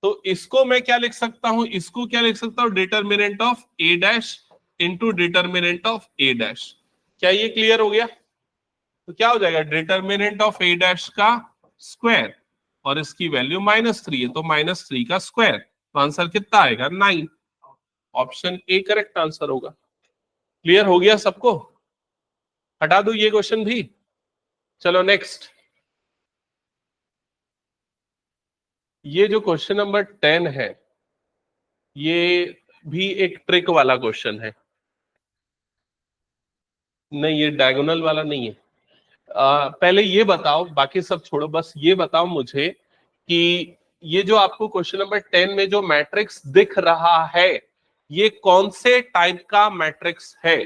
तो इसको मैं क्या लिख सकता हूं? इसको क्या लिख सकता हूं? Determinant of A dash into determinant of A dash. क्या ये क्लियर हो गया? तो क्या हो जाएगा? डिटर्मिनेंट ऑफ ए डैश का स्क्वायर, और इसकी वैल्यू -3 है, तो -3 का स्क्वायर। तो आंसर कितना आएगा? 9। ऑप्शन ए करेक्ट आंसर होगा। क्लियर हो गया सबको? हटा दू ये क्वेश्चन भी? चलो नेक्स्ट। ये जो क्वेश्चन नंबर 10 है, ये भी एक ट्रिक वाला क्वेश्चन है। नहीं, ये डायगोनल वाला नहीं है। पहले ये बताओ, बाकी सब छोड़ो, बस ये बताओ मुझे कि ये जो आपको क्वेश्चन नंबर 10 में जो मैट्रिक्स दिख रहा है, ये कौन से टाइप का मैट्रिक्स है?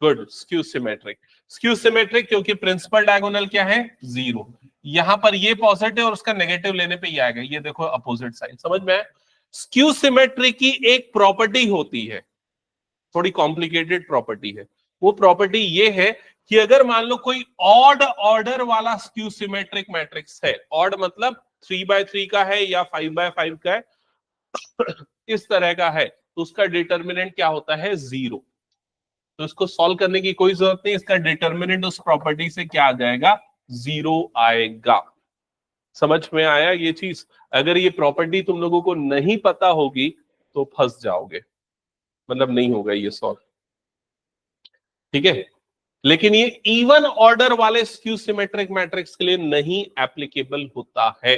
Good, skew symmetric. Skew symmetric क्योंकि प्रिंसिपल डायगोनल क्या है? 0। यहां पर ये पॉजिटिव और उसका नेगेटिव लेने पे ये आएगा, ये देखो अपोजिट साइड। समझ में आया? स्क्यू सिमेट्री की एक प्रॉपर्टी होती है, थोड़ी कॉम्प्लिकेटेड प्रॉपर्टी है। वो प्रॉपर्टी ये है कि अगर मान लो कोई ऑड ऑर्डर वाला स्क्यू सिमेट्रिक मैट्रिक्स है, ऑड मतलब 3x3 का है या 5x5 का है, इस तरह का है, तो उसका डिटर्मिनेंट क्या होता है? 0। तो इसको सॉल्व करने की कोई जरूरत नहीं, इसका डिटर्मिनेंट उस प्रॉपर्टी से क्या आ जाएगा? 0 आएगा। समझ में आया ये चीज? अगर ये प्रॉपर्टी तुम लोगों को नहीं पता होगी तो फंस जाओगे, मतलब नहीं होगा ये सॉल्व, ठीक है? लेकिन ये इवन ऑर्डर वाले स्क्यू सिमेट्रिक मैट्रिक्स के लिए नहीं एप्लीकेबल होता है।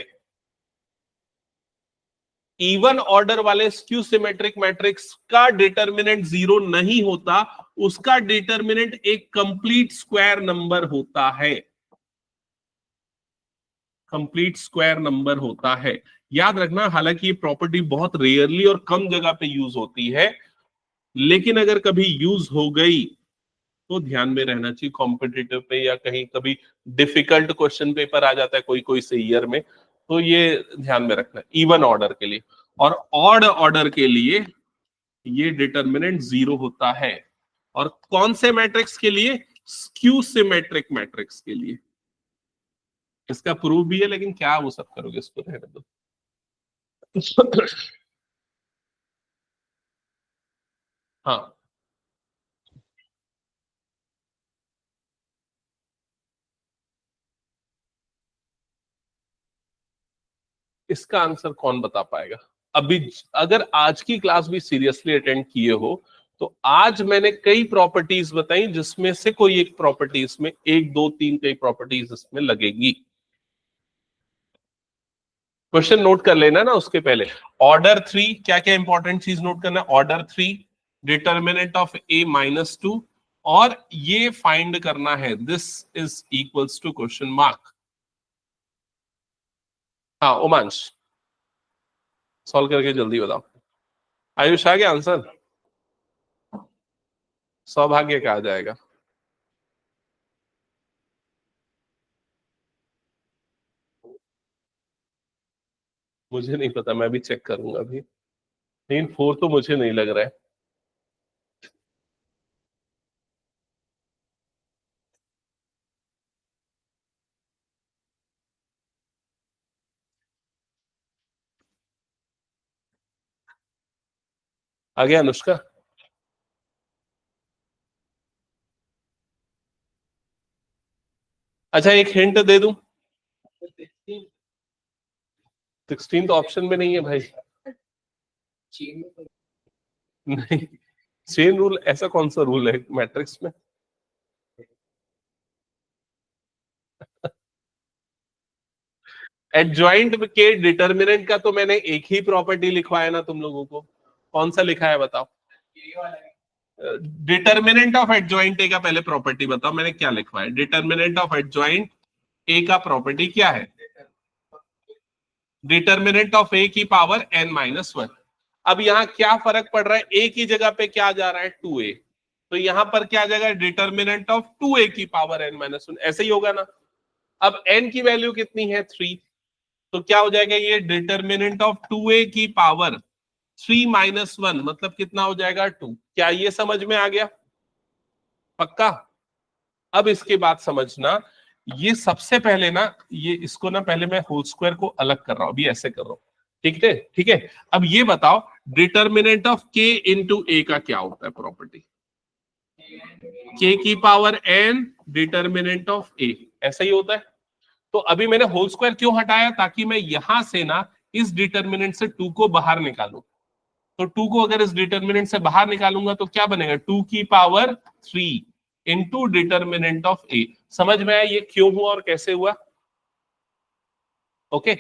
इवन ऑर्डर वाले स्क्यू सिमेट्रिक मैट्रिक्स का डिटर्मिनेंट 0 नहीं होता, उसका डिटर्मिनेंट एक कंप्लीट स्क्वायर नंबर होता है। कंप्लीट स्क्वायर नंबर होता है, याद रखना। हालांकि ये प्रॉपर्टी बहुत रेयरली और कम जगह पे यूज होती है, लेकिन अगर कभी यूज हो गई तो ध्यान में रहना चाहिए। कॉम्पिटिटिव पे या कहीं कभी डिफिकल्ट क्वेश्चन पेपर आ जाता है कोई कोई से ईयर में, तो ये ध्यान में रखना इवन ऑर्डर के लिए। और ऑड ऑर्डर के लिए ये डिटर्मिनेंट 0 होता है। और कौन से मैट्रिक्स के लिए? स्क्यू सिमेट्रिक मैट्रिक्स के लिए। इसका प्रूफ भी है, लेकिन क्या वो सब करोगे, इसको रहने दो। हाँ, इसका आंसर कौन बता पाएगा अभी? अगर आज की क्लास भी सीरियसली अटेंड किए हो तो आज मैंने कई प्रॉपर्टीज बताई, जिसमें से कोई एक प्रॉपर्टीज में, 1 2 3 कई प्रॉपर्टीज इसमें लगेगी। क्वेश्चन नोट कर लेना ना उसके पहले। ऑर्डर 3, क्या क्या इंपॉर्टेंट चीज नोट करना है? ऑर्डर 3, डिटर्मिनेंट ऑफ a-2, और ये फाइंड करना है, this is equals to question mark. हाँ उमांश, सॉल्व करके जल्दी बताओ। आयुष आ गया आंसर? सौभाग्य का आ जाएगा। मुझे नहीं पता, मैं भी चेक करूंगा अभी, लेकिन 4 तो मुझे नहीं लग रहा है। आ गया अनुष्का? अच्छा एक हिंट दे दूं, 16 तो ऑप्शन में नहीं है भाई। नहीं, चेन रूल ऐसा कौन सा रूल है मैट्रिक्स में? एडजॉइंट के डिटर्मिनेंट का तो मैंने एक ही प्रॉपर्टी लिखवाया ना तुम लोगों को। कौन सा लिखा है बताओ? डिटर्मिनेंट ऑफ एडजॉइंट ए का पहले प्रॉपर्टी बताओ, मैंने क्या लिखवाया? डिटर्मिनेंट ऑफ एडजॉइंट ए का प्रॉपर्टी क्या है? डिटर्मिनेंट ऑफ ए की पावर n-1। अब यहाँ क्या फर्क पड़ रहा है? ए की जगह पे क्या जा रहा है? 2a। तो यहां पर क्या आ जाएगा? डिटर्मिनेंट ऑफ 2a की पावर n-1। ऐसे ही होगा ना? अब n की वैल्यू कितनी है? 3। तो क्या हो जाएगा? ये डिटर्मिनेंट ऑफ 2a की पावर 3-1, मतलब कितना हो जाएगा? 2। क्या ये समझ में आ गया? पक्का? अब इसके बाद समझना, ये सबसे पहले ना, ये इसको ना पहले मैं होल स्क्वायर को अलग कर रहा हूं, अभी ऐसे कर रहा हूं, ठीक है? ठीक है, अब ये बताओ डिटर्मिनेंट ऑफ k इंटू ए का क्या होता है प्रॉपर्टी? k की power n determinant of a, ऐसा ही होता है। तो अभी मैंने होल स्क्वायर क्यों हटाया? ताकि मैं यहां से ना इस डिटर्मिनेंट से 2 को बाहर निकालूं। तो 2 को अगर इस डिटर्मिनेंट से बाहर निकालूंगा तो क्या बनेगा? 2 की पावर 3 इंटू डिटर्मिनेंट ऑफ ए। समझ में आया ये क्यों हुआ और कैसे हुआ? ओके,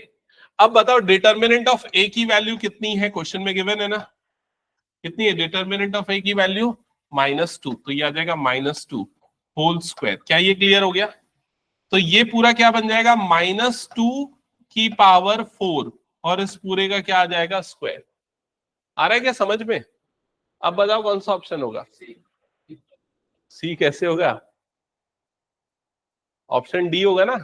अब बताओ डिटर्मिनेंट ऑफ ए की वैल्यू कितनी है? क्वेश्चन में गिवन है ना, कितनी है डिटर्मिनेंट ऑफ ए की वैल्यू? -2। तो ये आ जाएगा -2 होल स्क्वायर। क्या ये क्लियर हो गया? तो ये पूरा क्या बन जाएगा, -2 की पावर 4, और इस पूरे का क्या आ जाएगा, स्क्वायर। आ रहा है क्या समझ में? अब बताओ कौन सा ऑप्शन होगा? सी कैसे होगा? ऑप्शन डी होगा ना।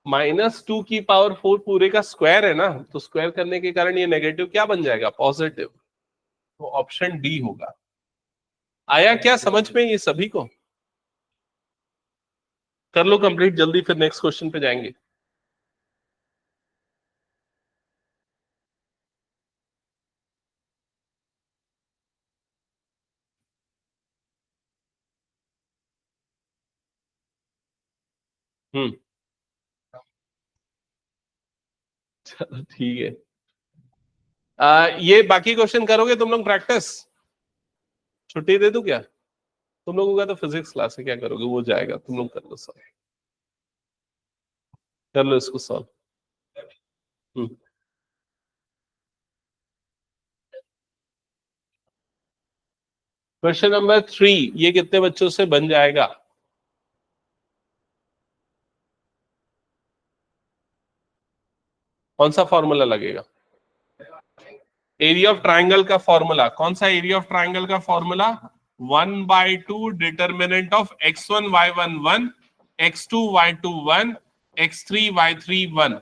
-2 की पावर 4 पूरे का स्क्वायर है ना, तो स्क्वायर करने के कारण ये नेगेटिव क्या बन जाएगा, पॉजिटिव। तो ऑप्शन डी होगा। आया क्या समझ में ये सभी को? कर लो कंप्लीट जल्दी, फिर नेक्स्ट क्वेश्चन पे जाएंगे। चलो ठीक है। ये बाकी क्वेश्चन करोगे तुम लोग प्रैक्टिस? छुट्टी दे दूं क्या? तुम लोगों का तो फिजिक्स क्लास है, क्या करोगे, वो जाएगा, तुम लोग कर लो सॉल्व। कर लो इसको सॉल्व। क्वेश्चन नंबर 3, ये कितने बच्चों से बन जाएगा? कौन सा फॉर्मूला लगेगा? एरिया ऑफ ट्राइंगल का फॉर्मूला। कौन सा एरिया ऑफ ट्राइंगल का formula? 1/2 determinant of x1 y1 1, x2 y2 1, x3 y3 1,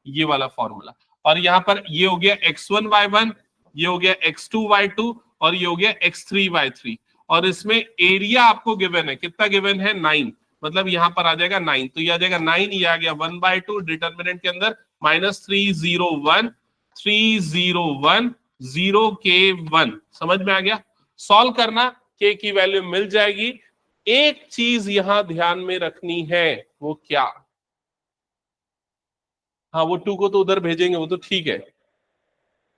ये वाला फॉर्मूला। और यहां पर ये हो गया x1 y1, ये हो गया x2 y2, और ये हो गया x3 y3। और इसमें एरिया आपको गिवन है, कितना गिवन है, 9, मतलब यहां पर आ जाएगा 9, तो ये आ जाएगा 9, ये आ गया 1/2 डिटर्मिनेंट के अंदर -301 301 0 के 1। समझ में आ गया? सॉल्व करना, के की वैल्यू मिल जाएगी। एक चीज यहां ध्यान में रखनी है, वो क्या? हाँ, वो 2 को तो उधर भेजेंगे, वो तो ठीक है।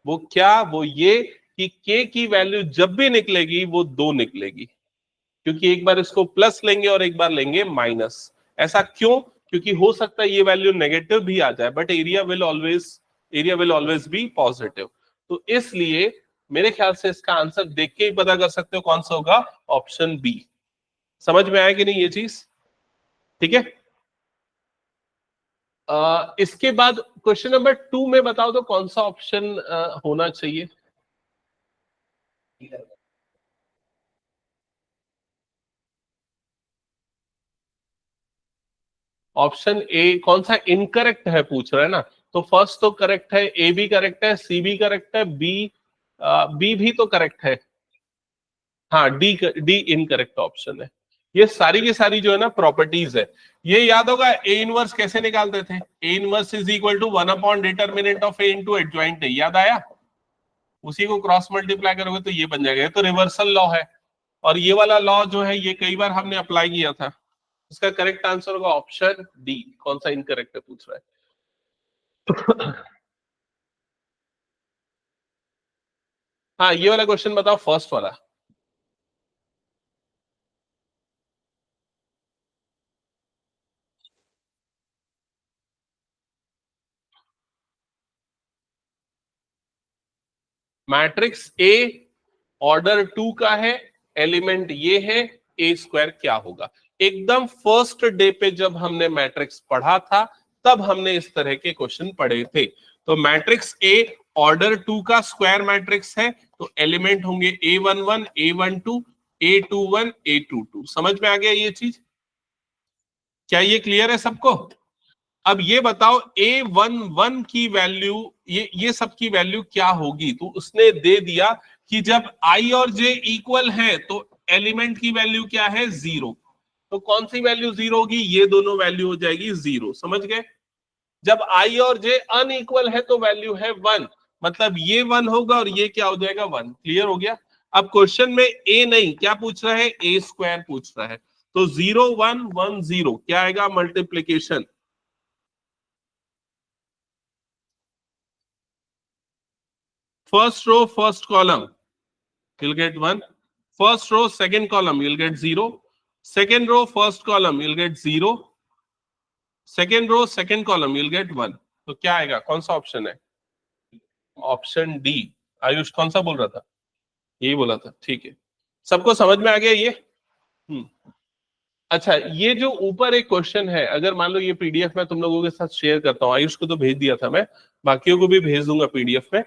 वो क्या? वो ये कि के की वैल्यू जब भी निकलेगी वो 2 निकलेगी, क्योंकि एक बार इसको प्लस लेंगे और एक बार लेंगे माइनस। ऐसा क्यों? क्योंकि हो सकता है ये वैल्यू नेगेटिव भी आ जाए, but area will always be positive. तो इसलिए मेरे ख्याल से इसका आंसर देख के ही पता कर सकते हो कौन सा होगा, ऑप्शन बी। समझ में आया कि नहीं ये चीज? ठीक है। इसके बाद क्वेश्चन नंबर 2 में बताओ तो कौन सा ऑप्शन होना चाहिए? ऑप्शन ए कौन सा इनकरेक्ट है पूछ रहा है ना, तो फर्स्ट तो करेक्ट है, ए भी करेक्ट है, सी भी करेक्ट है, बी भी तो करेक्ट है। हाँ, डी इनकरेक्ट ऑप्शन है। ये सारी की सारी जो है ना प्रॉपर्टीज है। ये याद होगा ए इनवर्स कैसे निकालते थे? A inverse is equal to one by determinant of A into adjoint A, याद आया? उसी को क्रॉस मल्टीप्लाई करोगे तो ये बन जाएगा। ये तो रिवर्सल लॉ है, और ये वाला लॉ जो है ये कई बार हमने अप्लाई किया था। इसका करेक्ट आंसर होगा ऑप्शन डी। कौन सा इनकरेक्ट है पूछ रहा है? हाँ, ये वाला क्वेश्चन बताओ, फर्स्ट वाला। मैट्रिक्स ए ऑर्डर 2 का है, एलिमेंट ये है, ए स्क्वायर क्या होगा? एकदम फर्स्ट डे पे जब हमने मैट्रिक्स पढ़ा था तब हमने इस तरह के क्वेश्चन पढ़े थे। तो मैट्रिक्स ए ऑर्डर 2 का स्क्वायर मैट्रिक्स है, तो एलिमेंट होंगे A11 A12 A21 A22। समझ में आ गया ये चीज? क्या ये क्लियर है सबको? अब ये बताओ A11 की वैल्यू, ये सब की वैल्यू क्या होगी? तो उसने दे दिया कि जब I और J इक्वल है तो एलिमेंट की वैल्यू क्या है, 0। तो कौन सी वैल्यू 0 होगी? ये दोनों वैल्यू हो जाएगी 0। समझ गए? जब I और J अनइक्वल है तो वैल्यू है 1, मतलब ये 1 होगा और ये क्या हो जाएगा, 1। क्लियर हो गया? अब क्वेश्चन में A नहीं, क्या पूछ रहा है, A स्क्वायर पूछ रहा है। तो 0 1 1 0 क्या आएगा, multiplication. First row, first column, you'll get 1. First row, second column, you'll get 0. Second row, first column, you'll get 0. Second row, second column, you'll get 1. तो क्या आएगा, कौन सा ऑप्शन है? Option D. आयुष कौन सा बोल रहा था? यही बोला था, ठीक है। सबको समझ में आ गया ये? अच्छा, ये जो ऊपर एक क्वेश्चन है, अगर मान लो ये पीडीएफ मैं तुम लोगों के साथ शेयर करता हूँ, आयुष को तो भेज दिया था मैं, बाकियों को भी भेज दूंगा पीडीएफ में।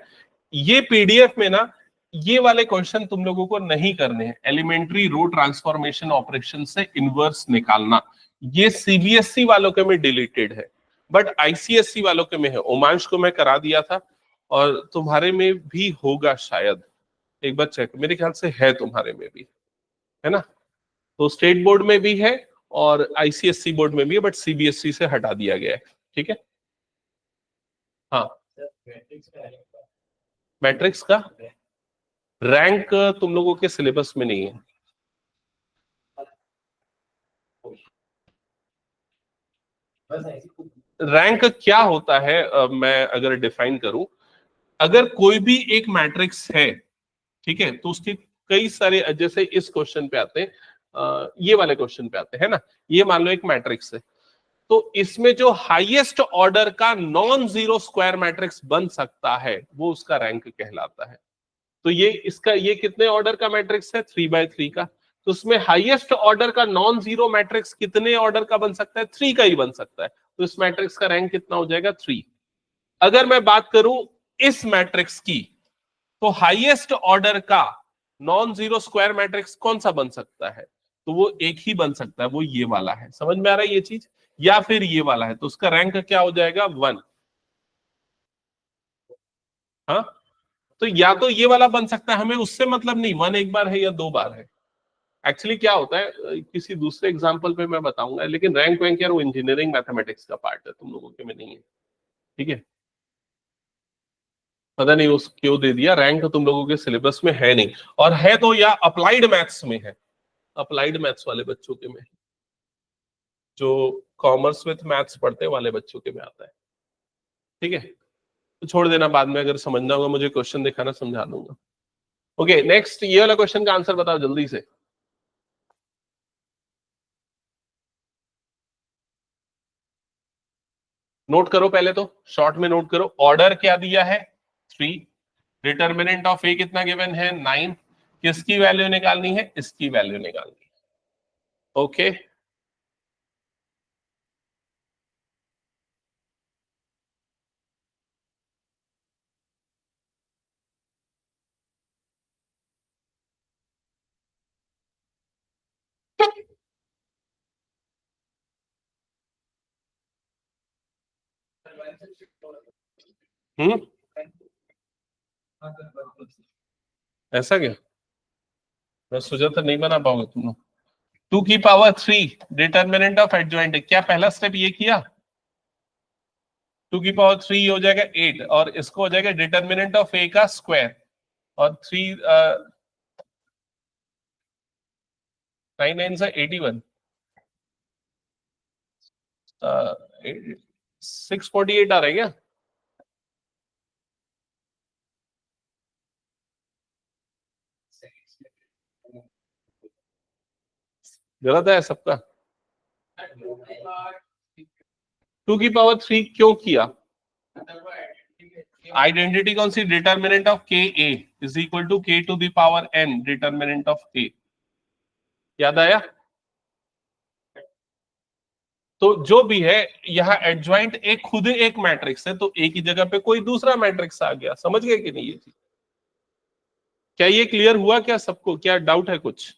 ये पीडीएफ में ना ये वाले क्वेश्चन तुम लोगों को नहीं करने हैं, एलिमेंट्री रो ट्रांसफॉर्मेशन ऑपरेशन से इनवर्स निकालना। ये सीबीएसई वालों के में डिलीटेड है, बट आईसीएसई वालों के में है। ओमांश को मैं करा दिया था और तुम्हारे में भी होगा शायद, एक बार चेक, मेरे ख्याल से है तुम्हारे में भी, है ना? तो स्टेट बोर्ड में भी है और आईसीएसई बोर्ड में भी है, बट सीबीएसई से हटा दिया गया है। ठीक है, हाँ। मैट्रिक्स का रैंक तुम लोगों के सिलेबस में नहीं है। रैंक क्या होता है, मैं अगर डिफाइन करूं, अगर कोई भी एक मैट्रिक्स है, ठीक है, तो उसके कई सारे, जैसे इस क्वेश्चन पे आते हैं, ये वाले क्वेश्चन पे आते हैं ना, ये मान लो एक मैट्रिक्स है, तो इसमें जो हाईएस्ट ऑर्डर का नॉन जीरो स्क्वायर मैट्रिक्स बन सकता है वो उसका रैंक कहलाता है। तो ये कितने ऑर्डर का मैट्रिक्स है? 3x3 का। तो उसमें हाईएस्ट ऑर्डर का नॉन जीरो मैट्रिक्स कितने ऑर्डर का बन सकता है? 3 का ही बन सकता है। तो इस मैट्रिक्स का रैंक कितना हो जाएगा? 3। अगर मैं बात करूं इस मैट्रिक्स की, तो हाईएस्ट ऑर्डर का नॉन जीरो स्क्वायर मैट्रिक्स कौन सा बन सकता है? तो वो एक ही बन सकता है, वो ये वाला है। समझ में आ रहा है ये चीज? या फिर ये वाला है, तो उसका रैंक क्या हो जाएगा? 1। हाँ, तो या तो ये वाला बन सकता है, हमें उससे मतलब नहीं 1 एक बार है या 2 बार है। एक्चुअली क्या होता है, किसी दूसरे एग्जांपल पे मैं बताऊंगा, लेकिन रैंक वैंक यार वो इंजीनियरिंग मैथमेटिक्स का पार्ट है, तुम लोगों के में नहीं है। ठीक है, पता नहीं उस क्यों दे दिया, रैंक तुम लोगों के सिलेबस में है नहीं, और है तो या अप्लाइड मैथ्स में है, अप्लाइड मैथ्स वाले बच्चों के में, जो कॉमर्स विथ मैथ्स पढ़ते वाले बच्चों के में आता है। ठीक है, तो छोड़ देना, बाद में अगर समझना होगा मुझे क्वेश्चन दिखाना, समझा दूंगा। ओके, नेक्स्ट ये वाला क्वेश्चन का आंसर बताओ जल्दी से। नोट करो पहले, तो शॉर्ट में नोट करो। ऑर्डर क्या दिया है? 3। डिटर्मिनेंट ऑफ ए कितना गिवन है? 9। किसकी वैल्यू निकालनी है? इसकी वैल्यू निकालनी है। ओके, हम्म, ऐसा क्या? मैं सोचा था नहीं बना पाओगे तुम लोग। 2 की पावर 3 डिटर्मिनेंट ऑफ एडजॉइंट, क्या पहला स्टेप ये किया? 2 की पावर 3 हो जाएगा 8, और इसको हो जाएगा डिटर्मिनेंट ऑफ ए का स्क्वायर, और 3 9 9 से 81, 648 आ रहा है क्या? गलत है सबका। 2 की पावर 3 क्यों किया? आइडेंटिटी कौन सी? Determinant of K A is equal to K to the power N determinant of A. याद आया? तो जो भी है, यहाँ एडजॉइंट एक खुद एक मैट्रिक्स है, तो एक ही जगह पे कोई दूसरा मैट्रिक्स आ गया। समझ गए कि नहीं ये चीज? क्या ये क्लियर हुआ क्या सबको? क्या डाउट है कुछ?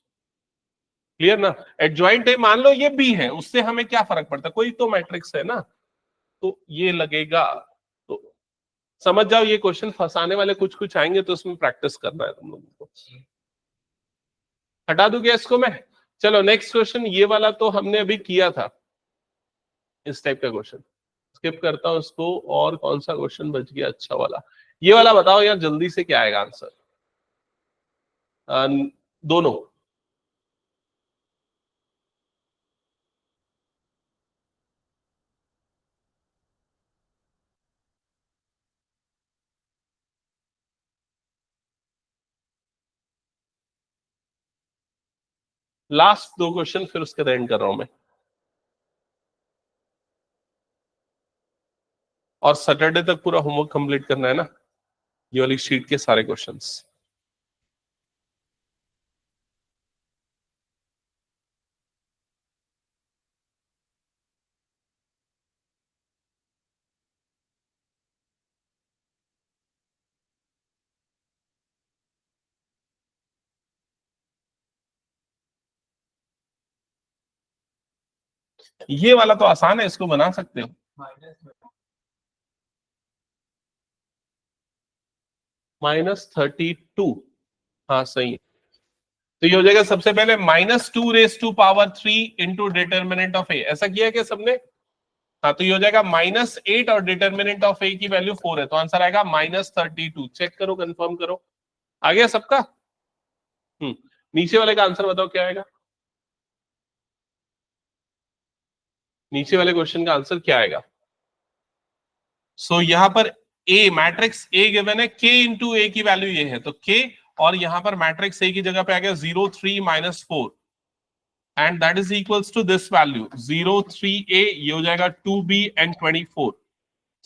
क्लियर ना? एडजॉइंट है, मान लो ये बी है, उससे हमें क्या फर्क पड़ता है, कोई तो मैट्रिक्स है ना, तो ये लगेगा। तो समझ जाओ, ये क्वेश्चन फंसाने वाले कुछ कुछ आएंगे, तो उसमें प्रैक्टिस करना है तुम लोगों को। हटा दूं क्या इसको मैं? चलो नेक्स्ट क्वेश्चन, ये वाला तो हमने अभी किया था, इस टाइप का क्वेश्चन स्किप करता हूं इसको। और कौन सा क्वेश्चन बच गया अच्छा वाला? ये वाला बताओ यार जल्दी से, क्या आएगा आंसर? दोनों। लास्ट 2 क्वेश्चन, फिर उसके बाद एंड कर रहा हूं मैं। और सैटरडे तक पूरा होमवर्क कंप्लीट करना है ना, ये वाली शीट के सारे क्वेश्चंस। ये वाला तो आसान है, इसको बना सकते हो। -32, हाँ सही है। तो ये हो जाएगा सबसे पहले -2⁻³ इंटू डिटर्मिनेंट ऑफ ए, ऐसा किया क्या सबने? हाँ, तो ये हो जाएगा -8 और डिटर्मिनेंट ऑफ ए की वैल्यू 4 है, तो आंसर आएगा -32। चेक करो, कंफर्म करो, आ गया सबका? नीचे वाले का आंसर बताओ क्या आएगा? नीचे वाले क्वेश्चन का आंसर क्या आएगा? यहां पर ए, मैट्रिक्स ए गिवन है, के इंटू ए की वैल्यू ये है, तो के, और यहां पर मैट्रिक्स ए की जगह पे आ गया 0 3 -4, and that is equals to this value 0 3a, ये हो जाएगा 2b एंड 24।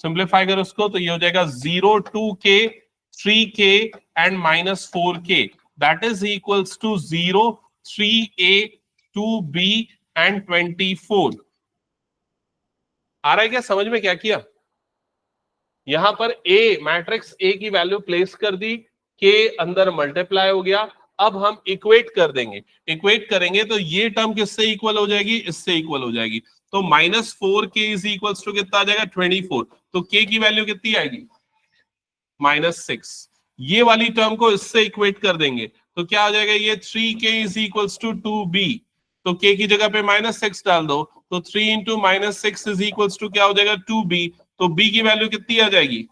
सिंप्लीफाई करो उसको, तो ये हो जाएगा 0 2k 3k and -4k, that is equals to 0 3a 2b and 24। आ रहा है क्या समझ में? क्या किया यहां पर? ए, मैट्रिक्स ए की वैल्यू प्लेस कर दी, के अंदर मल्टीप्लाई हो गया, अब हम इक्वेट कर देंगे। इक्वेट करेंगे तो ये टर्म किससे इक्वल हो जाएगी? इससे इक्वल हो जाएगी, तो -4k इज इक्वल्स टू कितना आ जाएगा? 24। तो k की वैल्यू कितनी आएगी? -6। ये वाली टर्म को इससे इक्वेट कर देंगे तो क्या आ जाएगा? ये 3k is equals to 2b, तो k की जगह पे -6 डाल दो, तो 3 इंटू -6 इज इक्वल्स टू क्या हो जाएगा? 2b, तो b की वैल्यू कितनी आ जाएगी?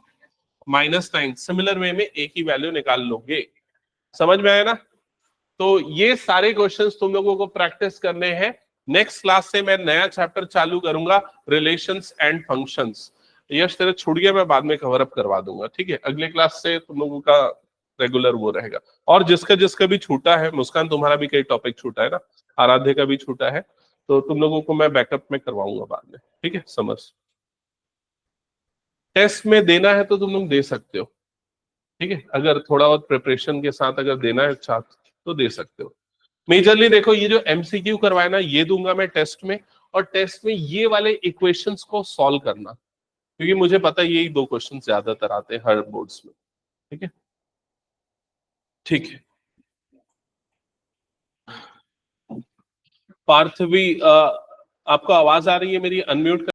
-9। सिमिलर वे में a की वैल्यू निकाल लोगे। समझ में आया ना? तो ये सारे क्वेश्चंस तुम लोगों को प्रैक्टिस करने हैं। नेक्स्ट क्लास से मैं नया चैप्टर चालू करूंगा, रिलेशंस एंड फंक्शंस। यश तेरा छूट गया, मैं बाद में कवर अप करवा दूंगा, ठीक है? अगले क्लास से तुम लोगों का रेगुलर वो रहेगा। और जिसका जिसका भी छूटा है, मुस्कान तुम्हारा भी कई टॉपिक छूटा है ना, आराध्य का भी छूटा है, तो तुम लोगों को मैं बैकअप में करवाऊंगा बाद में, ठीक है? समझ, टेस्ट में देना है तो तुम लोग दे सकते हो, ठीक है? अगर थोड़ा बहुत प्रिपरेशन के साथ अगर देना है छात्र तो दे सकते हो। मेजरली देखो, ये जो एमसीक्यू करवाए ना, ये दूंगा मैं टेस्ट में, और टेस्ट में ये वाले इक्वेशंस को सॉल्व करना, क्योंकि मुझे पता है यही 2 क्वेश्चन ज्यादातर आते हैं हर बोर्ड्स में, ठीक है? ठीक है। पार्थवी, आपको आवाज आ रही है मेरी? अनम्यूट